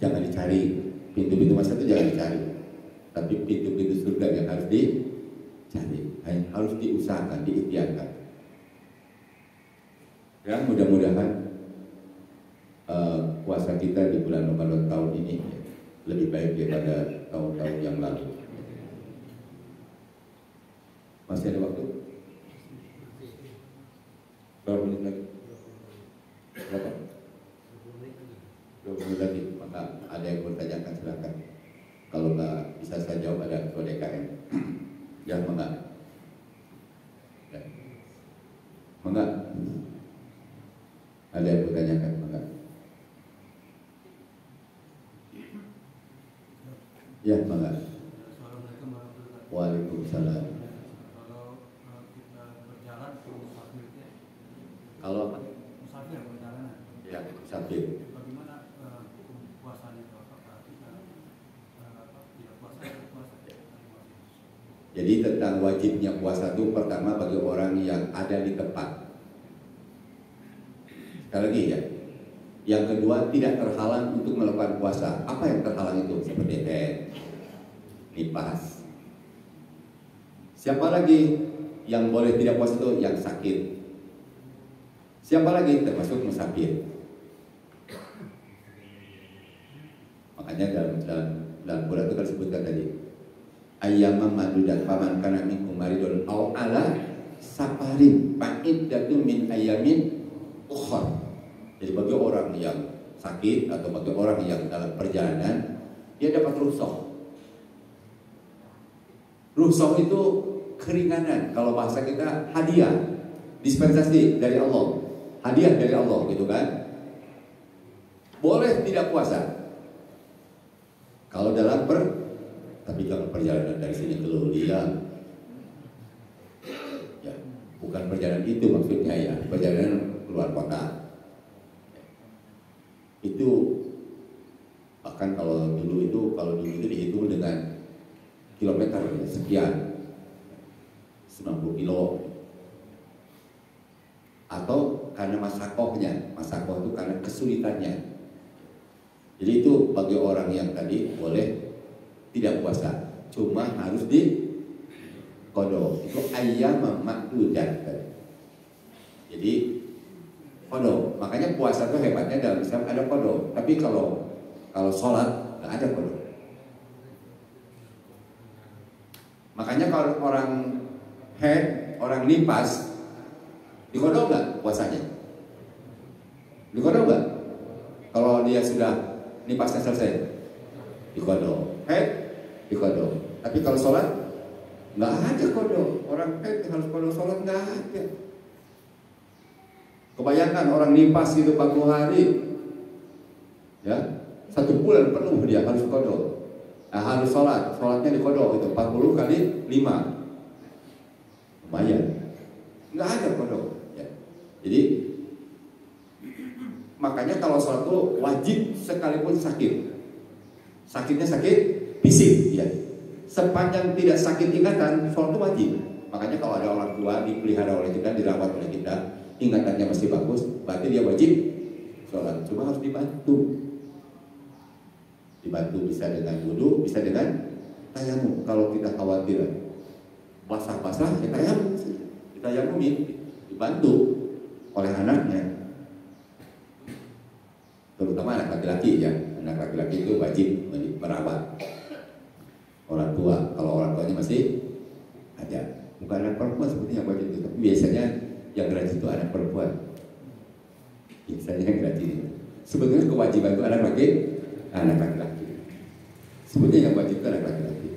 Jangan dicari pintu-pintu maksiat itu, jangan dicari. Tapi pintu-pintu surga yang harus dicari, harus diusahakan, diikhtiarkan. Ya, mudah-mudahan puasa kita di bulan Ramadan tahun ini lebih baik daripada tahun-tahun yang lalu. Masih ada waktu? Berapa menit lagi? Berapa? 20 menit lagi. Maka ada yang bertanyakan, silakan. Kalau nggak bisa saya jawab, ada ketua DKM. Ya, maka. Ya. Maka. Ada yang bertanyakan, maka. Ya, maka. Waalaikumsalam. Kalau apa? Musafir perjalanan. Ya, musafir. Bagaimana puasanya itu? Apakah kita tidak puasa? Jadi tentang wajibnya puasa itu pertama bagi orang yang ada di tempat. Sekali lagi ya. Yang kedua tidak terhalang untuk melakukan puasa. Apa yang terhalang itu? Seperti nifas. Siapa lagi yang boleh tidak puasa itu? Yang sakit. Siapa lagi? Termasuk musafir. Makanya dalam Quran itu kan disebutkan tadi, ayyamam ma'dudat faman kana minkum maridun aw ala safarin fa iddatun min ayyamin ukhra. Jadi bagi orang yang sakit atau bagi orang yang dalam perjalanan, dia dapat rukhsah. Rukhsah itu keringanan, kalau bahasa kita hadiah, dispensasi dari Allah. Hadiah dari Allah gitu kan. Boleh tidak puasa kalau dalam tapi kalau perjalanan dari sini ke Lulia, ya bukan perjalanan itu maksudnya ya, perjalanan keluar kota. Itu bahkan kalau dulu itu dihitung dengan kilometer sekian, 90 kilo. Atau karena masakohnya, masakoh itu karena kesulitannya. Jadi itu bagi orang yang tadi boleh tidak puasa, cuma harus di qada. Itu ayyam ma'dudat. Jadi qada. Makanya puasa itu hebatnya dalam Islam ada qada. Tapi kalau sholat nggak ada qada. Makanya kalau orang haid, orang nifas, dikodok nggak puasanya? Dikodok nggak? Kalau dia sudah nifasnya selesai, dikodok. Dikodok. Tapi kalau sholat nggak ada kodok. Orang harus kodok sholat nggak ada. Kebayangkan orang nifas gitu 40 hari, ya 1 bulan penuh dia harus kodok. Nah, harus sholatnya dikodok itu 40 kali 5, lumayan. Nggak ada kodok. Jadi makanya kalau sholat itu wajib sekalipun sakit. Sakitnya sakit fisik ya. Sepanjang tidak sakit ingatan, sholat itu wajib. Makanya kalau ada orang tua dipelihara oleh kita, dirawat oleh kita, ingatannya masih bagus, berarti dia wajib sholat. Cuma harus dibantu. Dibantu bisa dengan wudu, bisa dengan tayamum. Kalau kita khawatir basah-basah, ya tayamum. Ditayamumin, dibantu oleh anaknya, terutama anak laki-laki ya. Anak laki-laki itu wajib merawat orang tua. Kalau orang tuanya masih ada, bukan anak perempuan sepertinya wajib itu. Tapi biasanya yang rajin itu anak perempuan. Biasanya yang rajin itu. Sebetulnya kewajiban itu anak laki-laki. Sebetulnya yang wajib itu anak laki-laki.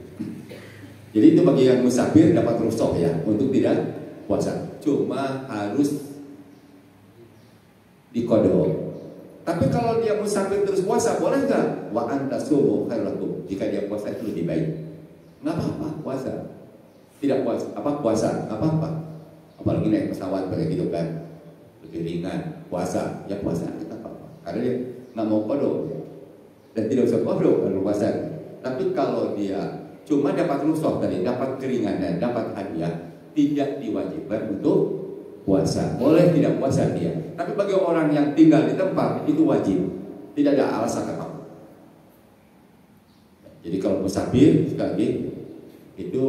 Jadi itu bagi yang musafir dapat rukhsah ya untuk tidak puasa. Cuma harus dikodok. Tapi kalau dia musafir terus puasa, boleh nggak? Wa antasumu khairul lakum. Jika dia puasa itu lebih baik. Nggak apa-apa puasa. Tidak puasa, puasa nggak apa-apa. Apalagi naik pesawat kayak gitu kan, lebih ringan. Puasa, ya puasa kita apa-apa. Karena dia nggak mau kodok dan tidak usah kodok kalau puasa. Tapi kalau dia cuma dapat rukhsah tadi, dapat keringanan, dapat hadiah, tidak diwajibkan untuk puasa. Boleh tidak puasa dia. Tapi bagi orang yang tinggal di tempat itu wajib. Tidak ada alasan apa-apa. Jadi kalau musafir sekali lagi itu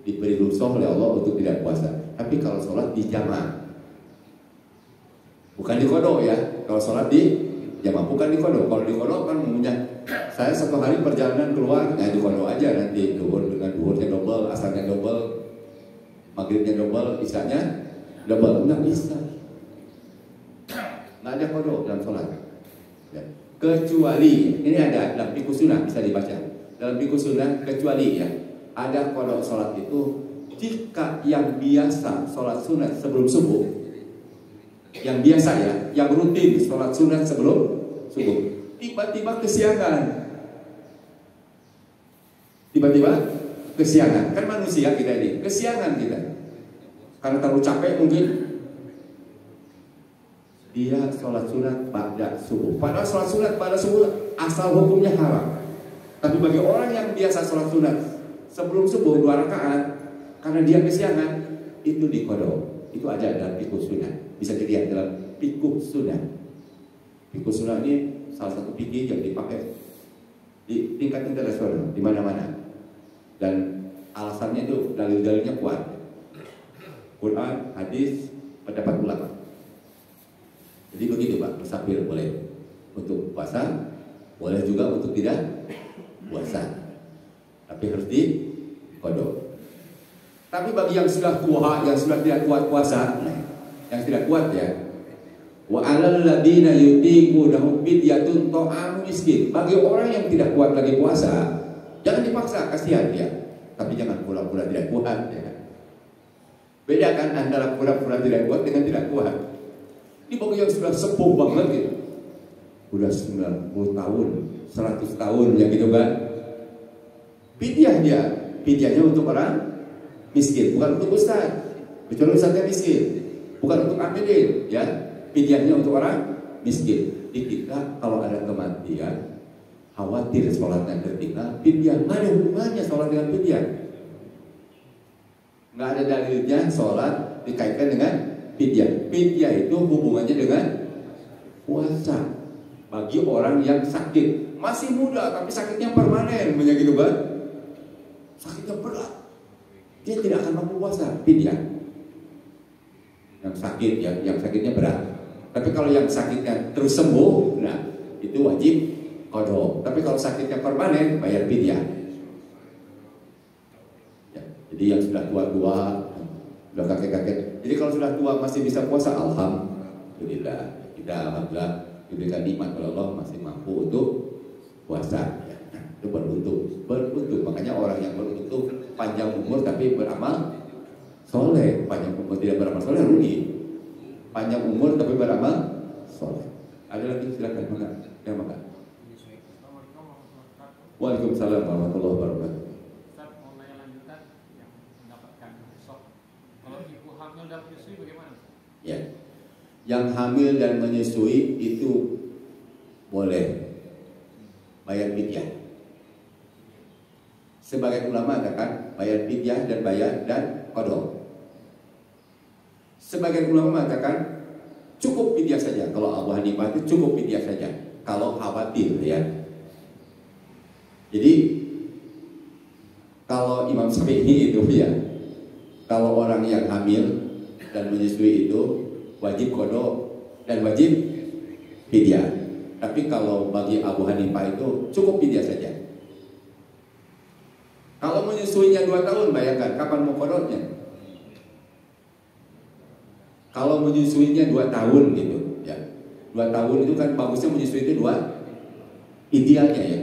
diberi rukhsah oleh Allah untuk tidak puasa. Tapi kalau sholat di jamaah, bukan di kodok ya. Kalau sholat di jamaah bukan di kodok. Kalau di kodok kan umumnya saya satu hari perjalanan keluar, ya di kodok aja nanti duhur dengan duhurnya double, asalnya double, maghribnya double, isanya double, nggak bisa. Nggak ada kodok dalam sholat. Ya. Kecuali ini ada dalam Fiqh Sunnah bisa dibaca. Dalam Fiqh Sunnah kecuali ya ada kodok sholat itu jika yang biasa sholat sunat sebelum subuh, yang biasa ya, yang rutin sholat sunat sebelum subuh, tiba-tiba kesiangan, kan manusia kita ini kesiangan kita karena terlalu capek mungkin dia sholat sunat pada subuh. Padahal sholat sunat pada subuh asal hukumnya haram. Tapi bagi orang yang biasa sholat sunat sebelum subuh 2 rakaat, karena dia kesiangan, itu dikodok. Itu ada dalam Fiqh Sunnah. Bisa dilihat dalam Fiqh Sunnah. Fiqh Sunnah ini salah satu fikih yang dipakai di tingkat internasional di mana-mana. Dan alasannya itu dalil-dalilnya kuat. Quran, hadis, pendapat ulama. Jadi begitu Pak, musafir boleh untuk puasa, boleh juga untuk tidak puasa. Tapi harus dikodok. Tapi bagi yang sudah tua, yang sudah tidak kuat puasa, yang tidak kuat ya, wa 'alal ladzina yutiqunahu fidyatun ta'amu miskin. Bagi orang yang tidak kuat lagi puasa, jangan dipaksa, kasihan dia. Tapi jangan pura-pura tidak kuat ya. Bedakan antara pura-pura tidak kuat dengan tidak kuat. Ini bagi yang sudah sepuh banget gitu. Udah 90 tahun, 100 tahun ya gitu kan. Fidyah dia, fidyahnya untuk orang miskin, bukan untuk ustaz. Kecuali ustaznya miskin, bukan untuk amilin, ya. Fidyahnya untuk orang miskin. Di kita kalau ada kematian, khawatir sholatnya tertinggal, fidyah. Nggak ada hubungannya sholat dengan fidyah. Nggak ada dalilnya sholat dikaitkan dengan fidyah. Fidyah itu hubungannya dengan puasa. Bagi orang yang sakit, masih muda tapi sakitnya permanen, begitu kan? Sakitnya berat. Dia tidak akan mampu puasa, fidyah. Yang sakit, yang sakitnya berat. Tapi kalau yang sakitnya terus sembuh, nah itu wajib qada. Tapi kalau sakitnya permanen, bayar fidyah. Ya, jadi yang sudah tua-tua, sudah kakek-kakek. Jadi kalau sudah tua masih bisa puasa, alhamdulillah. Kita alhamdulillah diberikan nikmat oleh Allah masih mampu untuk puasa. Itu beruntung. Makanya orang yang beruntung itu panjang umur tapi beramal soleh. Panjang umur tidak beramal soleh rugi. Panjang umur tapi beramal soleh. Ada lagi silakan makan. Ya makan. Waalaikumsalam warahmatullahi wabarakatuh. Ustaz mau nanya lanjutan yang mendapatkan shock. Kalau ibu hamil dan menyusui bagaimana? Ya. Yang hamil dan menyusui itu boleh bayar fidyah. Sebagian ulama katakan bayar fidyah dan bayar dan qada. Sebagian ulama mengatakan cukup fidyah saja. Kalau Abu Hanifah itu cukup fidyah saja. Kalau khawatir ya. Jadi kalau Imam Syafi'i itu ya, kalau orang yang hamil dan menyusui itu wajib qada dan wajib fidyah. Tapi kalau bagi Abu Hanifah itu cukup fidyah saja. Kalau menyusuinya 2 tahun, bayangkan kapan mau qadanya? Kalau menyusuinya 2 tahun gitu, ya. 2 tahun itu kan bagusnya menyusui itu idealnya ya.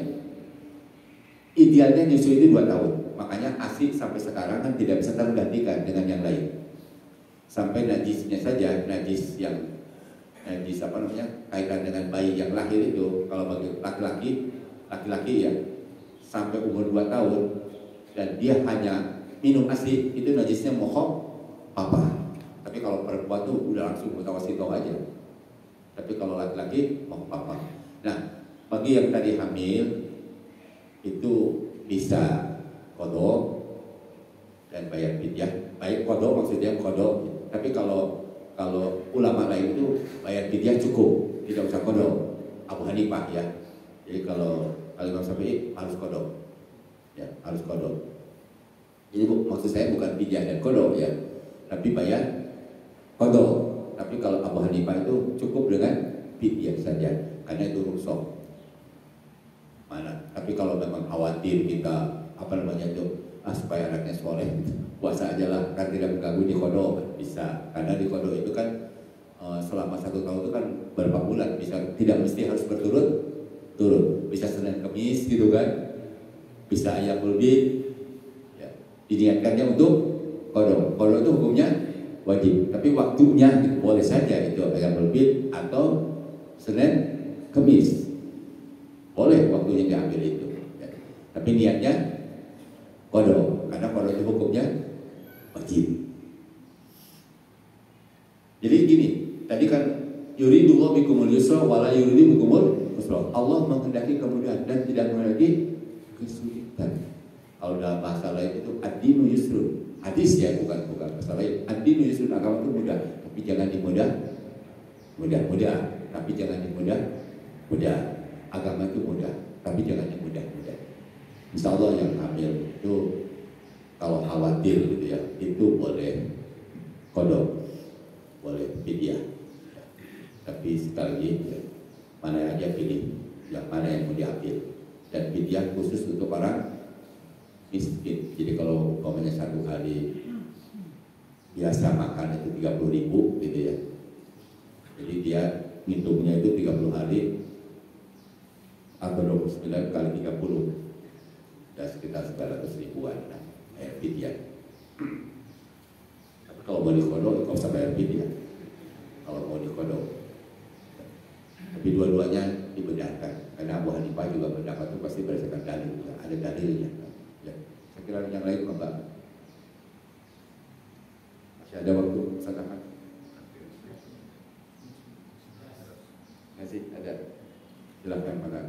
Idealnya menyusui itu 2 tahun. Makanya ASI sampai sekarang kan tidak bisa tergantikan dengan yang lain. Sampai najisnya saja, najis apa namanya, kaitan dengan bayi yang lahir itu, kalau bagi laki-laki ya, sampai umur 2 tahun dan dia hanya minum ASI, itu najisnya mohok papa. Tapi kalau perempuan tuh udah langsung mutawasito aja. Tapi kalau laki-laki mohok papa. Nah, bagi yang tadi hamil itu bisa kodok dan bayar fidyah. Baik kodok maksudnya kodok. Tapi kalau ulama lain itu bayar fidyah cukup, tidak usah kodok. Abu Hanifah ya. Jadi kalau Imam Syafi'i harus kodok, ya harus kodok. Jadi maksud saya bukan fidyah dan kodok ya, tapi bayar kodok. Tapi kalau Abu Hanifah itu cukup dengan fidyah saja, karena itu rukhsah. Mana? Tapi kalau memang khawatir kita supaya anaknya soleh, puasa aja lah, kan tidak mengganggu di kodok, bisa. Karena di kodok itu kan selama 1 tahun itu kan berapa bulan, bisa, tidak mesti harus berturut-turut, bisa Senin Kemis gitu kan, bisa Ayyamul Bid, ya. Diniatkannya untuk kodok. Kodok itu hukumnya wajib, tapi waktunya boleh saja itu Ayyamul Bid atau Senin Kemis, boleh waktunya diambil itu, ya. Tapi niatnya kodok, karena kodok itu hukumnya wajib. Jadi gini, tadi kan yuridullahu bikumul yusra wala yuridu bikumul usra. Allah menghendaki kemudahan dan tidak menghendaki kesulitan. Kalau dalam bahasa lain itu ad-dinu yusrun. Hadis ya, bukan bahasa lain. Ad-dinu yusrun, agama itu mudah, tapi jangan mudah. Tapi jangan mudah. Agama itu mudah, tapi jangan mudah. Insya Allah yang hamil itu kalau khawatir gitu ya, itu boleh kodok, boleh fidyah. Tapi sekali lagi ya, mana aja pilih yang mana yang mau diambil. Dan fidyah khusus untuk orang miskin. Jadi kalau umpamanya 1 hari biasa makan itu 30.000 gitu ya. Jadi dia ngitungnya itu 30 hari atau 29 kali 30. Dan sekitar 900 ribuan fidyah. Tapi kalau mau dikodok, nggak usah bayar fidyah. Kalau mau dikodok, tapi dua-duanya dibenarkan. Karena Abu Hanifah juga pendapat itu pasti berdasarkan dalil, ada dalilnya. Ya. Saya kira yang lain enggak. Masih ada waktu, silakan. Masih ada. Silakan Pak.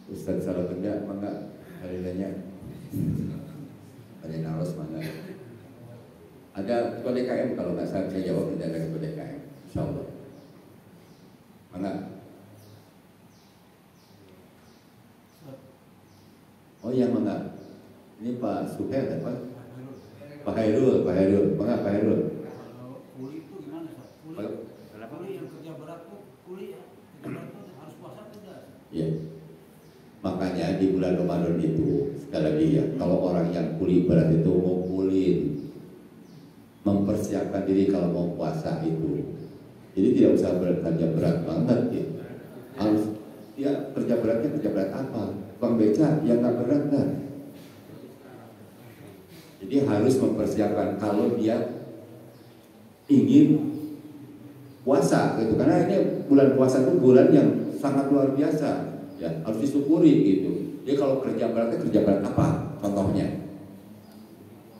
Ustaz salah benda, mangga hari nanya. Ada naros mangga. Ada ketua DKM, kalau nggak salah saya jawab tidak ada ketua DKM, insya Allah. Mangga. Oh iya mangga. Ini Pak Suher apa? Pak Hairul. Mangga Pak Hairul. Kuli itu gimana Pak? Kuli yang kerja berat tuh, kuli ya, kerja berat tuh harus puasa tidak? Iya. Makanya di bulan Ramadan itu sekali lagi ya, kalau orang yang kuli berat itu ngumpulin, mempersiapkan diri kalau mau puasa itu. Jadi tidak usah kerja berat banget ya. Harus ya kerja berat apa? Bang beca yang nggak berat kan? Jadi harus mempersiapkan kalau dia ingin puasa gitu, karena ini bulan puasa itu bulan yang sangat luar biasa. Ya, harus disyukuri gitu. Jadi kalau kerja berat apa? Contohnya.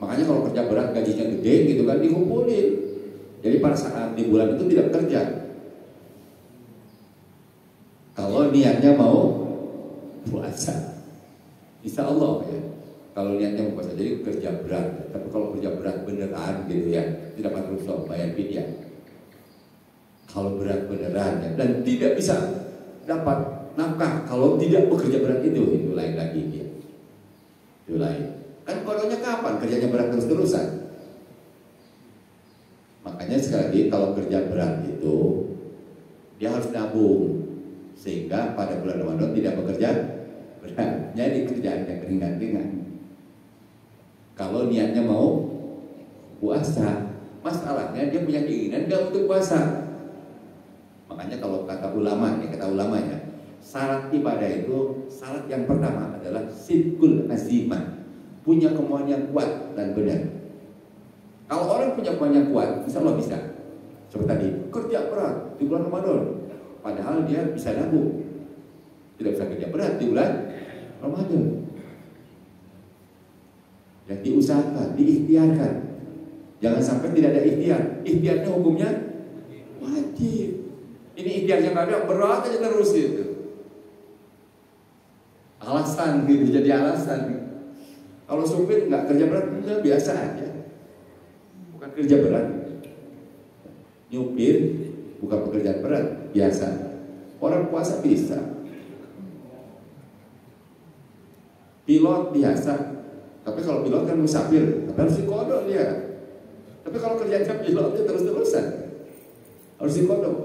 Makanya kalau kerja berat gajinya gede gitu kan dikumpulin. Jadi pada saat di bulan itu tidak kerja. Kalau niatnya mau puasa, insya Allah ya. Kalau niatnya mau puasa, jadi kerja berat. Tapi kalau kerja berat beneran gitu ya, tidak patut bayar fidyah. Kalau berat beneran ya, dan tidak bisa dapat nafkah kalau tidak bekerja berat itu lain lagi ya. Itu lain. Kan kodoknya kapan? Kerjanya berat terus-terusan. Makanya sekali lagi kalau kerja berat itu dia harus nabung sehingga pada bulan Ramadan tidak bekerja berat. Jadi kerjaan yang ringan-ringan. Kalau niatnya mau puasa, masalahnya dia punya keinginan dia untuk puasa. Makanya kalau kata ulamanya syarat ibadah itu, syarat yang pertama adalah sidqul azimah, punya kemauan yang kuat dan benar. Kalau orang punya kemauan yang kuat, insya Allah bisa. Seperti tadi, kerja berat di bulan Ramadan, padahal dia bisa nabung. Tidak bisa kerja berat di bulan Ramadan. Ya, diusahakan, diikhtiarkan. Jangan sampai tidak ada ikhtiar. Ikhtiarnya hukumnya wajib. Ini ikhtiarnya nggak ada, berat aja terus gitu. Alasan gitu, jadi alasan. Kalau supir nggak kerja berat, enggak, biasa aja. Bukan kerja berat. Nyupir bukan pekerjaan berat, biasa. Orang puasa bisa. Pilot biasa. Tapi kalau pilot kan musafir, tapi harus dikodok dia. Tapi kalau kerjanya pilot dia terus-terusan, harus dikodok.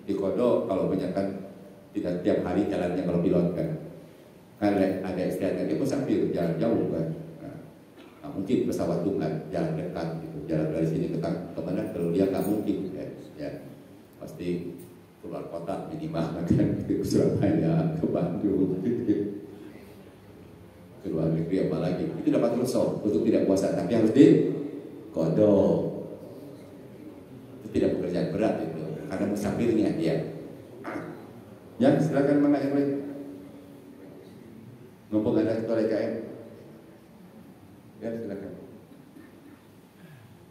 Dikodok kalau banyak kan tidak tiap hari jalannya kalau pilot kan. Karena ada istilahnya dia musafir, jalan jauh kan. Nah, mungkin pesawat tuh kan jalan dekat gitu, jalan dari sini ke mana, kalau dia nggak mungkin ya pasti keluar kota minimal kan, ke Surabaya, ke Bandung gitu. Keluar negeri apalagi itu dapat rukhsah untuk tidak puasa, tapi harus dikodok. Itu tidak pekerjaan berat itu, karena musafirnya dia. Ya, silakan Mangga yang lain. Mumpung ada ketua DKM. Ya, silakan.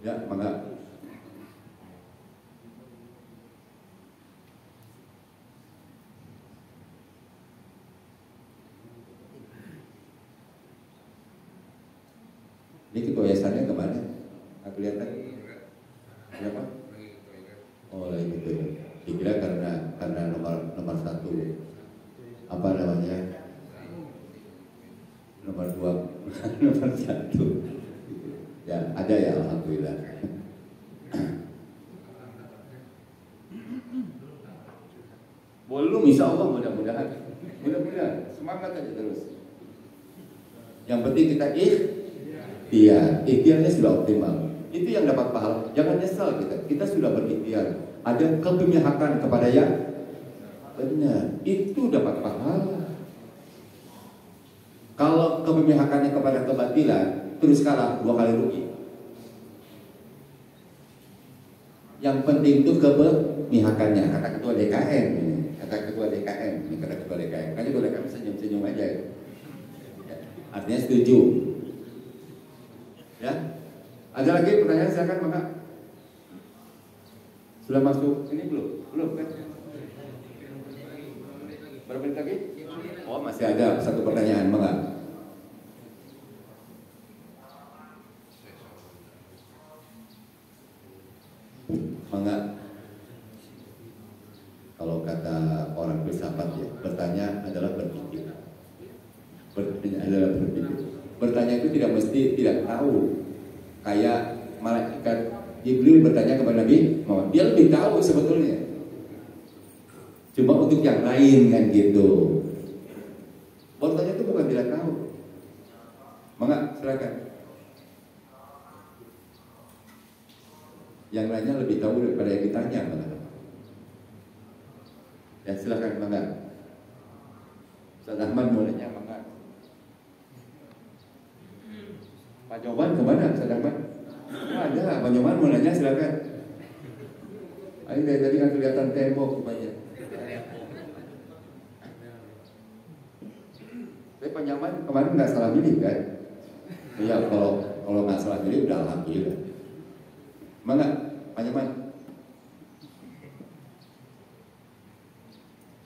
Ya, Mangga. Ini ketua yayasannya kemana? Aku lihat lagi. Kenapa? Oh, lagi gitu. Dikira karena nomor satu apa namanya? Nomor 2, nomor 1. Ya, ada ya, alhamdulillah. Belum, insya Allah mudah-mudahan. Mudah-mudahan, semangat aja terus. Yang penting kita ikhtiarnya sudah optimal. Itu yang dapat pahala. Jangan nyesal kita sudah berikhtiar. Ada keberpihakan kepada yang benar, itu dapat pahala. Kalau keberpihakannya kepada kebatilan, terus kalah, 2 kali rugi. Yang penting itu keberpihakannya. Kata ketua DKM ini, kata ketua DKM. Kan ketua DKM senyum-senyum aja. Ya, artinya setuju. Ya, ada lagi pertanyaan, silakan Maka. Sudah masuk ini belum kan? Berapa menit lagi? Oh, masih ada satu pertanyaan, Maka. Maka, kalau kata orang filsafat ya, bertanya adalah berpikir. Bertanya itu tidak mesti tidak tahu. Kayak malaikat Jibril bertanya kepada Nabi Muhammad, dia lebih tahu sebetulnya. Cuma untuk yang lain kan gitu. Bertanya itu bukan tidak tahu. Maka silakan. Yang lainnya lebih tahu daripada yang ditanya. Ya silakan Maka. Ustaz Ahmad mau nanya Maka. Pak Nyoman kemana Ustaz Ahmad? Ada, Pak Nyoman mau nanya silakan. Ini dari tadi kan kelihatan tembok rupanya. Tapi Pak Nyoman kemarin nggak salah pilih kan? Iya, kalau nggak salah pilih udah alhamdulillah. Mana Pak Nyoman?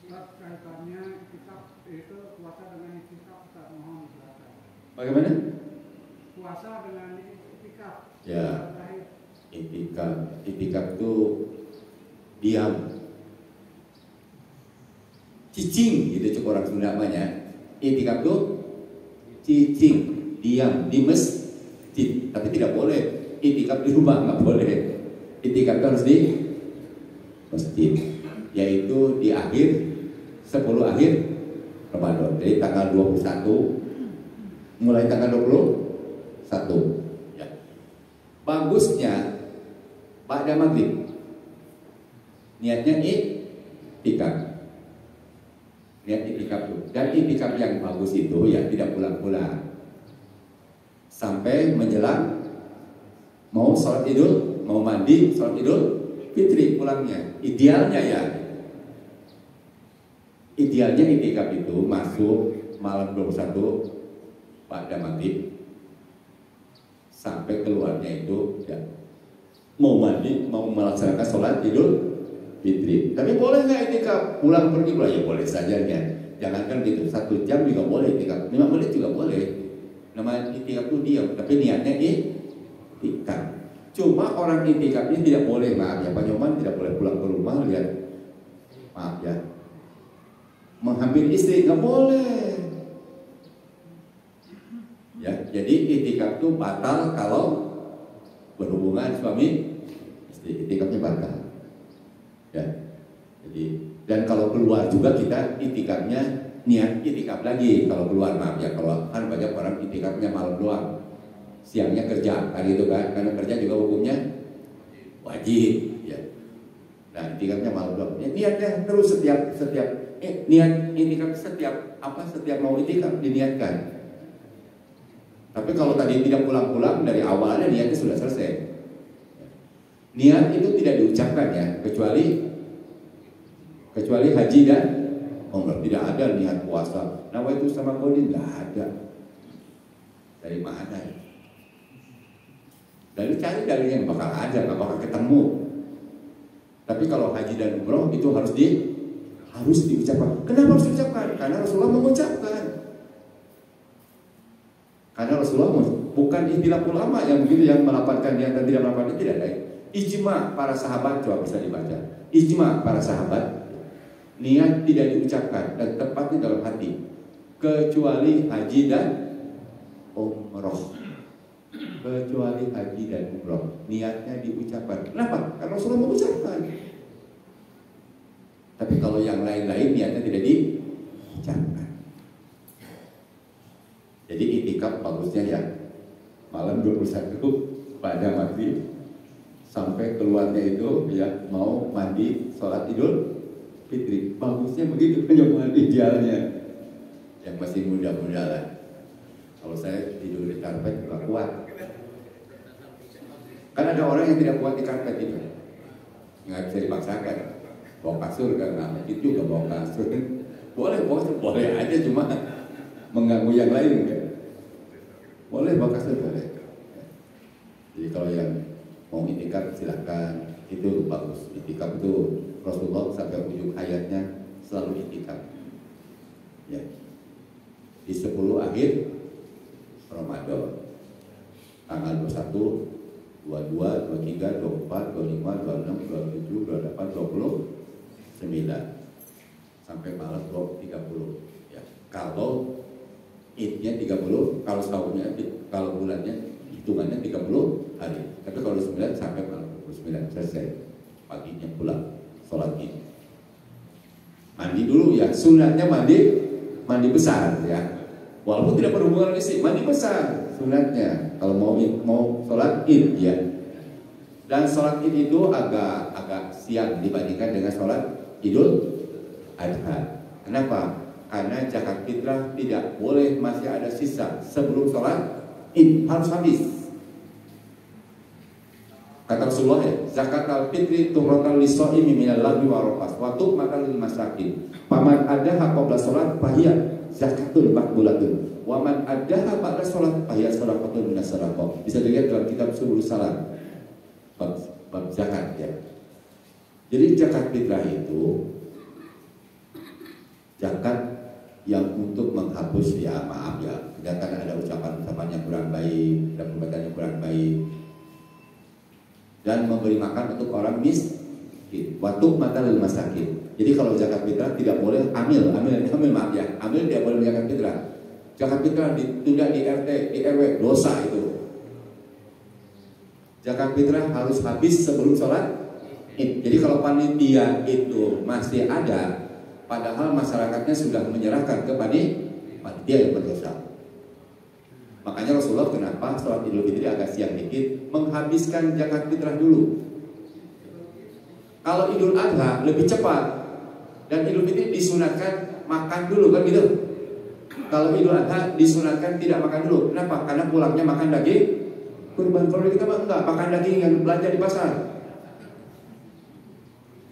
Kaitannya kitab itu puasa dengan kitab, mohon silakan. Bagaimana? Puasa dengan itikaf. Ya, itikaf itu diam, cicing gitu cek orang Sunda namanya. Itikaf itu cicing, diam di masjid, tapi tidak boleh itikaf di rumah, nggak boleh. Itikaf itu harus di masjid, yaitu di akhir 10 akhir Ramadan. Jadi tanggal 21 mulai tanggal 21 ya. Bagusnya pada maghrib niatnya itikaf. Niat itikaf tuh. Dan itikaf yang bagus itu ya tidak pulang-pulang. Sampai menjelang mau sholat idul, mau mandi, sholat idul fitri pulangnya. Idealnya ya. Idealnya itikaf itu masuk malam 21 pada maghrib sampai keluarnya itu ya mau mandi, mau melaksanakan sholat idul fitri. Tapi boleh nggak itikaf pulang pergi pulang? Ya boleh saja ya. Jangankan gitu, 1 jam juga boleh itikaf, 5 menit juga boleh. Nama itikaf itu diam, tapi niatnya itikaf. Cuma orang itikaf ini tidak boleh, maaf ya Pak Nyoman, tidak boleh pulang ke rumah lihat, maaf ya, menghampiri istri nggak boleh. Ya, jadi itikaf itu batal kalau berhubungan suami istri, itikafnya batal. Ya, jadi dan kalau keluar juga kita itikafnya niat itikaf lagi kalau keluar, maaf ya, kalau kan banyak orang itikafnya malam doang, siangnya kerja kan gitu kan, karena kerja juga hukumnya wajib ya. Nah itikafnya malam doang, ya, niatnya terus setiap niat itikaf setiap mau itikaf diniatkan. Tapi kalau tadi tidak pulang-pulang dari awalnya niatnya sudah selesai. Niat itu tidak diucapkan ya, kecuali haji dan umrah. Tidak ada niat puasa. Nama itu sama kodin nggak ada. Dari mana? Dari cari yang bakal ada, nggak bakal ketemu. Tapi kalau haji dan umrah itu harus diucapkan. Kenapa harus diucapkan? Karena Rasulullah mengucapkan. Karena Rasulullah bukan istilah ulama yang begitu yang melapatkan niat dan tidak melapatkan, tidak ada. Ijma para sahabat, coba bisa dibaca. Ijma para sahabat, niat tidak diucapkan dan tepatnya dalam hati, kecuali haji dan umroh. Kecuali haji dan umroh, niatnya diucapkan. Kenapa? Karena Rasulullah mengucapkan. Tapi kalau yang lain-lain niatnya tidak diucapkan. Jadi itikaf bagusnya ya malam 21 pada maghrib sampai keluarnya itu ya mau mandi sholat idul fitri. Bagusnya begitu, penyembuhan idealnya. Yang masih muda-muda lah. Kalau saya tidur di karpet juga kuat. Kan ada orang yang tidak kuat di karpet itu, nggak bisa dipaksakan. Bawa kasur kan, nah itu juga bawa kasur. Boleh aja, cuma mengganggu yang lain kan. Boleh bawa kasur, boleh. Jadi kalau yang mau itikaf silahkan, itu bagus. Itikaf itu Rasulullah sampai ujung hayatnya selalu itikaf. Ya. Di 10 akhir Ramadan, tanggal 21, 22, 23, 24, 25, 26, 27, 28, 29 sampai malam 30 ya. Kalau idnya 30, kalau tahunnya, kalau bulannya hitungannya 30 hari. Tapi kalau 9 sampai malam 29 selesai, paginya pulang sholat id. Mandi dulu ya, sunatnya mandi besar ya. Walaupun tidak berhubungan istri, mandi besar sunatnya kalau mau sholat id ya. Dan sholat id itu agak siang dibandingkan dengan sholat idul adha. Kenapa? Karena zakat fitrah tidak boleh masih ada sisa sebelum sholat id, harus habis. Kata Rasulullah ya, zakat al-fitri tuhrotan liso'imi minal lagwi warofas waktu makan lil masakin. Paman adaha qabla sholat fahiyat zakatun makbulatun. Waman adaha ba'da sholat fahiyat sadaqatun minas sadaqah. Bisa dilihat dalam kitab Subul Salam bab zakat ya. Jadi zakat fitrah itu zakat yang untuk menghapus ya, maaf ya, kadang ada ucapan-ucapan yang kurang baik dan perbuatan yang kurang baik, dan memberi makan untuk orang miskin. Waktu mata lil masakin. Jadi kalau zakat fitrah tidak boleh amil maaf ya, amil tidak boleh zakat fitrah. Zakat fitrah ditunda di RT, di RW, dosa itu. Zakat fitrah harus habis sebelum sholat id. Jadi kalau panitia itu masih ada, padahal masyarakatnya sudah menyerahkan ke panitia yang berdosa. Makanya Rasulullah kenapa sholat Idul Fitri agak siang dikit, menghabiskan zakat fitrah dulu. Kalau Idul Adha lebih cepat, Dan Idul Fitri disunatkan makan dulu kan gitu. Kalau Idul Adha disunatkan tidak makan dulu. Kenapa? Karena pulangnya makan daging kurban. Kalau kita enggak, makan daging yang belanja di pasar.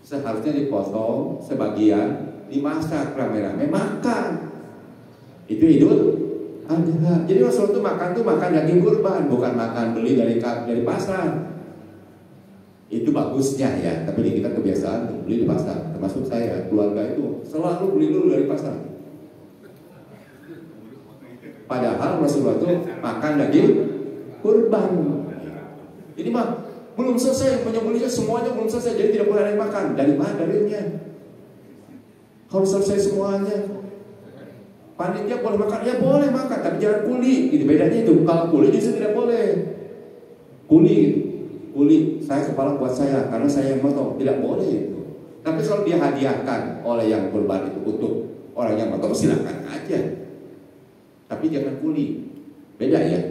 Seharusnya dipotong sebagian, dimasak rame-rame makan. Itu Idul Adha. Jadi Rasul itu makan daging kurban, bukan makan beli dari pasar. Itu bagusnya ya, tapi di kita kebiasaan untuk beli di pasar. Termasuk saya, keluarga itu selalu beli dulu dari pasar. Padahal Rasulullah itu makan daging kurban. Ini mah belum selesai penyembelihnya, semuanya belum selesai, jadi tidak boleh ada yang makan. Dari mana dalilnya? Kalau selesai semuanya, panitia boleh makan, ya boleh makan, tapi jangan kuli. Gitu bedanya itu. Kalau kuli justru tidak boleh. Kuli gitu. Kuli, saya kepala buat saya karena saya yang motong, tidak boleh itu. Tapi kalau dia hadiahkan oleh yang kurban itu untuk orang yang motong, silakan aja. Tapi jangan kuli, beda ya.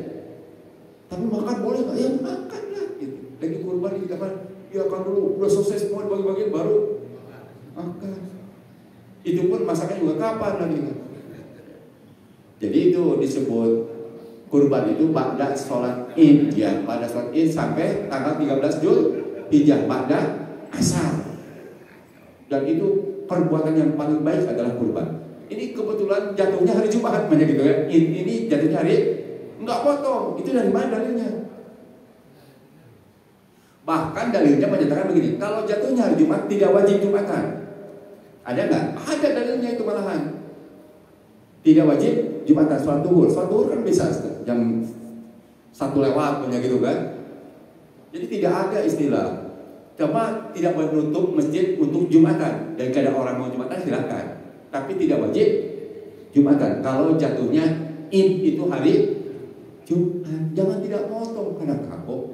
Tapi makan boleh nggak? Ya makan lah. Gitu. Lagi kurban di kamar, ya kan dulu, udah selesai semua bagi-bagian baru makan. Itu pun masaknya juga kapan lagi? Jadi itu disebut kurban itu pada sholat Id ya, pada sholat Id sampai tanggal 13 Zulhijjah pada asar. Dan itu perbuatan yang paling baik adalah kurban. Ini kebetulan jatuhnya hari Jumat banyak gitu ya. Id ini jatuhnya hari enggak potong. Itu dari mana dalilnya? Bahkan dalilnya menyatakan begini, kalau jatuhnya hari Jumat tidak wajib Jumatan. Ada nggak? Ada dalilnya itu malahan. Tidak wajib Jumatan, sholat duhur. Sholat duhur kan bisa jam 1 lewat punya gitu kan. Jadi tidak ada istilah cuma tidak boleh menutup masjid untuk Jumatan. Dan kalau ada orang mau Jumatan silakan, tapi tidak wajib Jumatan. Kalau jatuhnya Id itu hari Jumat, jangan tidak potong karena kapok.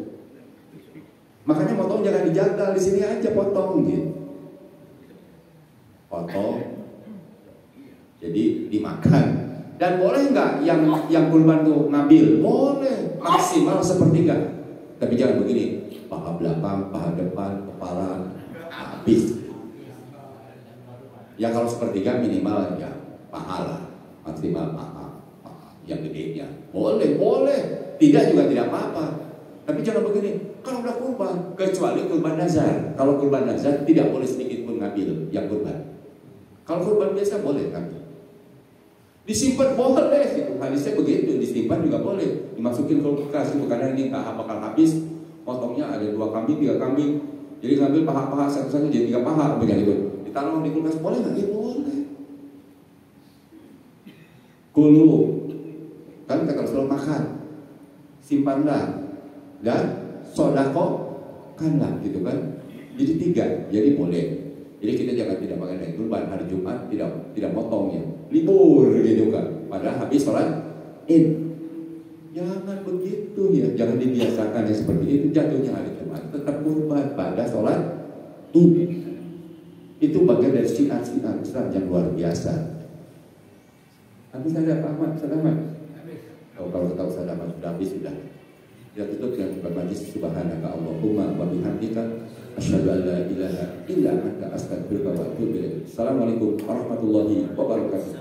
Makanya potong jangan dijagal, di sini aja potong gitu. Potong, jadi dimakan. Dan boleh nggak yang kurban tuh ngambil? Boleh, maksimal sepertiga. Tapi jangan begini, paha belakang, paha depan, kepala, habis. Ya kalau sepertiga minimal ya paha lah, maksimal paha yang gedenya. Boleh. Tidak juga tidak apa-apa. Tapi jangan begini, kalau udah kurban, kecuali kurban nazar. Kalau kurban nazar tidak boleh sedikit pun ngambil yang kurban. Kalau kurban biasa boleh ngambil. Disimpan boleh, gitu. Hadisnya begitu, disimpan juga boleh. Dimasukin ke kulkas, itu karena ini nggak bakal habis. Potongnya ada 2 kambing, 3 kambing. Jadi ngambil paha-paha satu-satu jadi 3 paha, begitu. Ditaruh di kulkas boleh nggak? Ya boleh. Kulu, kan kata Rasulullah makan, simpanlah dan sodakokanlah, gitu kan. Jadi 3, jadi boleh. Jadi kita jangan tidak makan dari kurban hari Jumat, tidak potong ya, libur gitu kan. Padahal habis sholat Id. Jangan begitu ya, jangan dibiasakan yang seperti itu. Jatuhnya hari Jumat tetap kurban pada sholat Id. Itu bagian dari syiar-syiar Islam yang luar biasa. Habis ada Pak Ahmad, selamat. Kalau tahu selamat sudah habis sudah. Kita tutup dengan bermajlis subhanaka Allahumma wa bihamdika asyhadu an la ilaha illa anta astaghfiruka wa atubu ilaik. Assalamualaikum warahmatullahi wabarakatuh.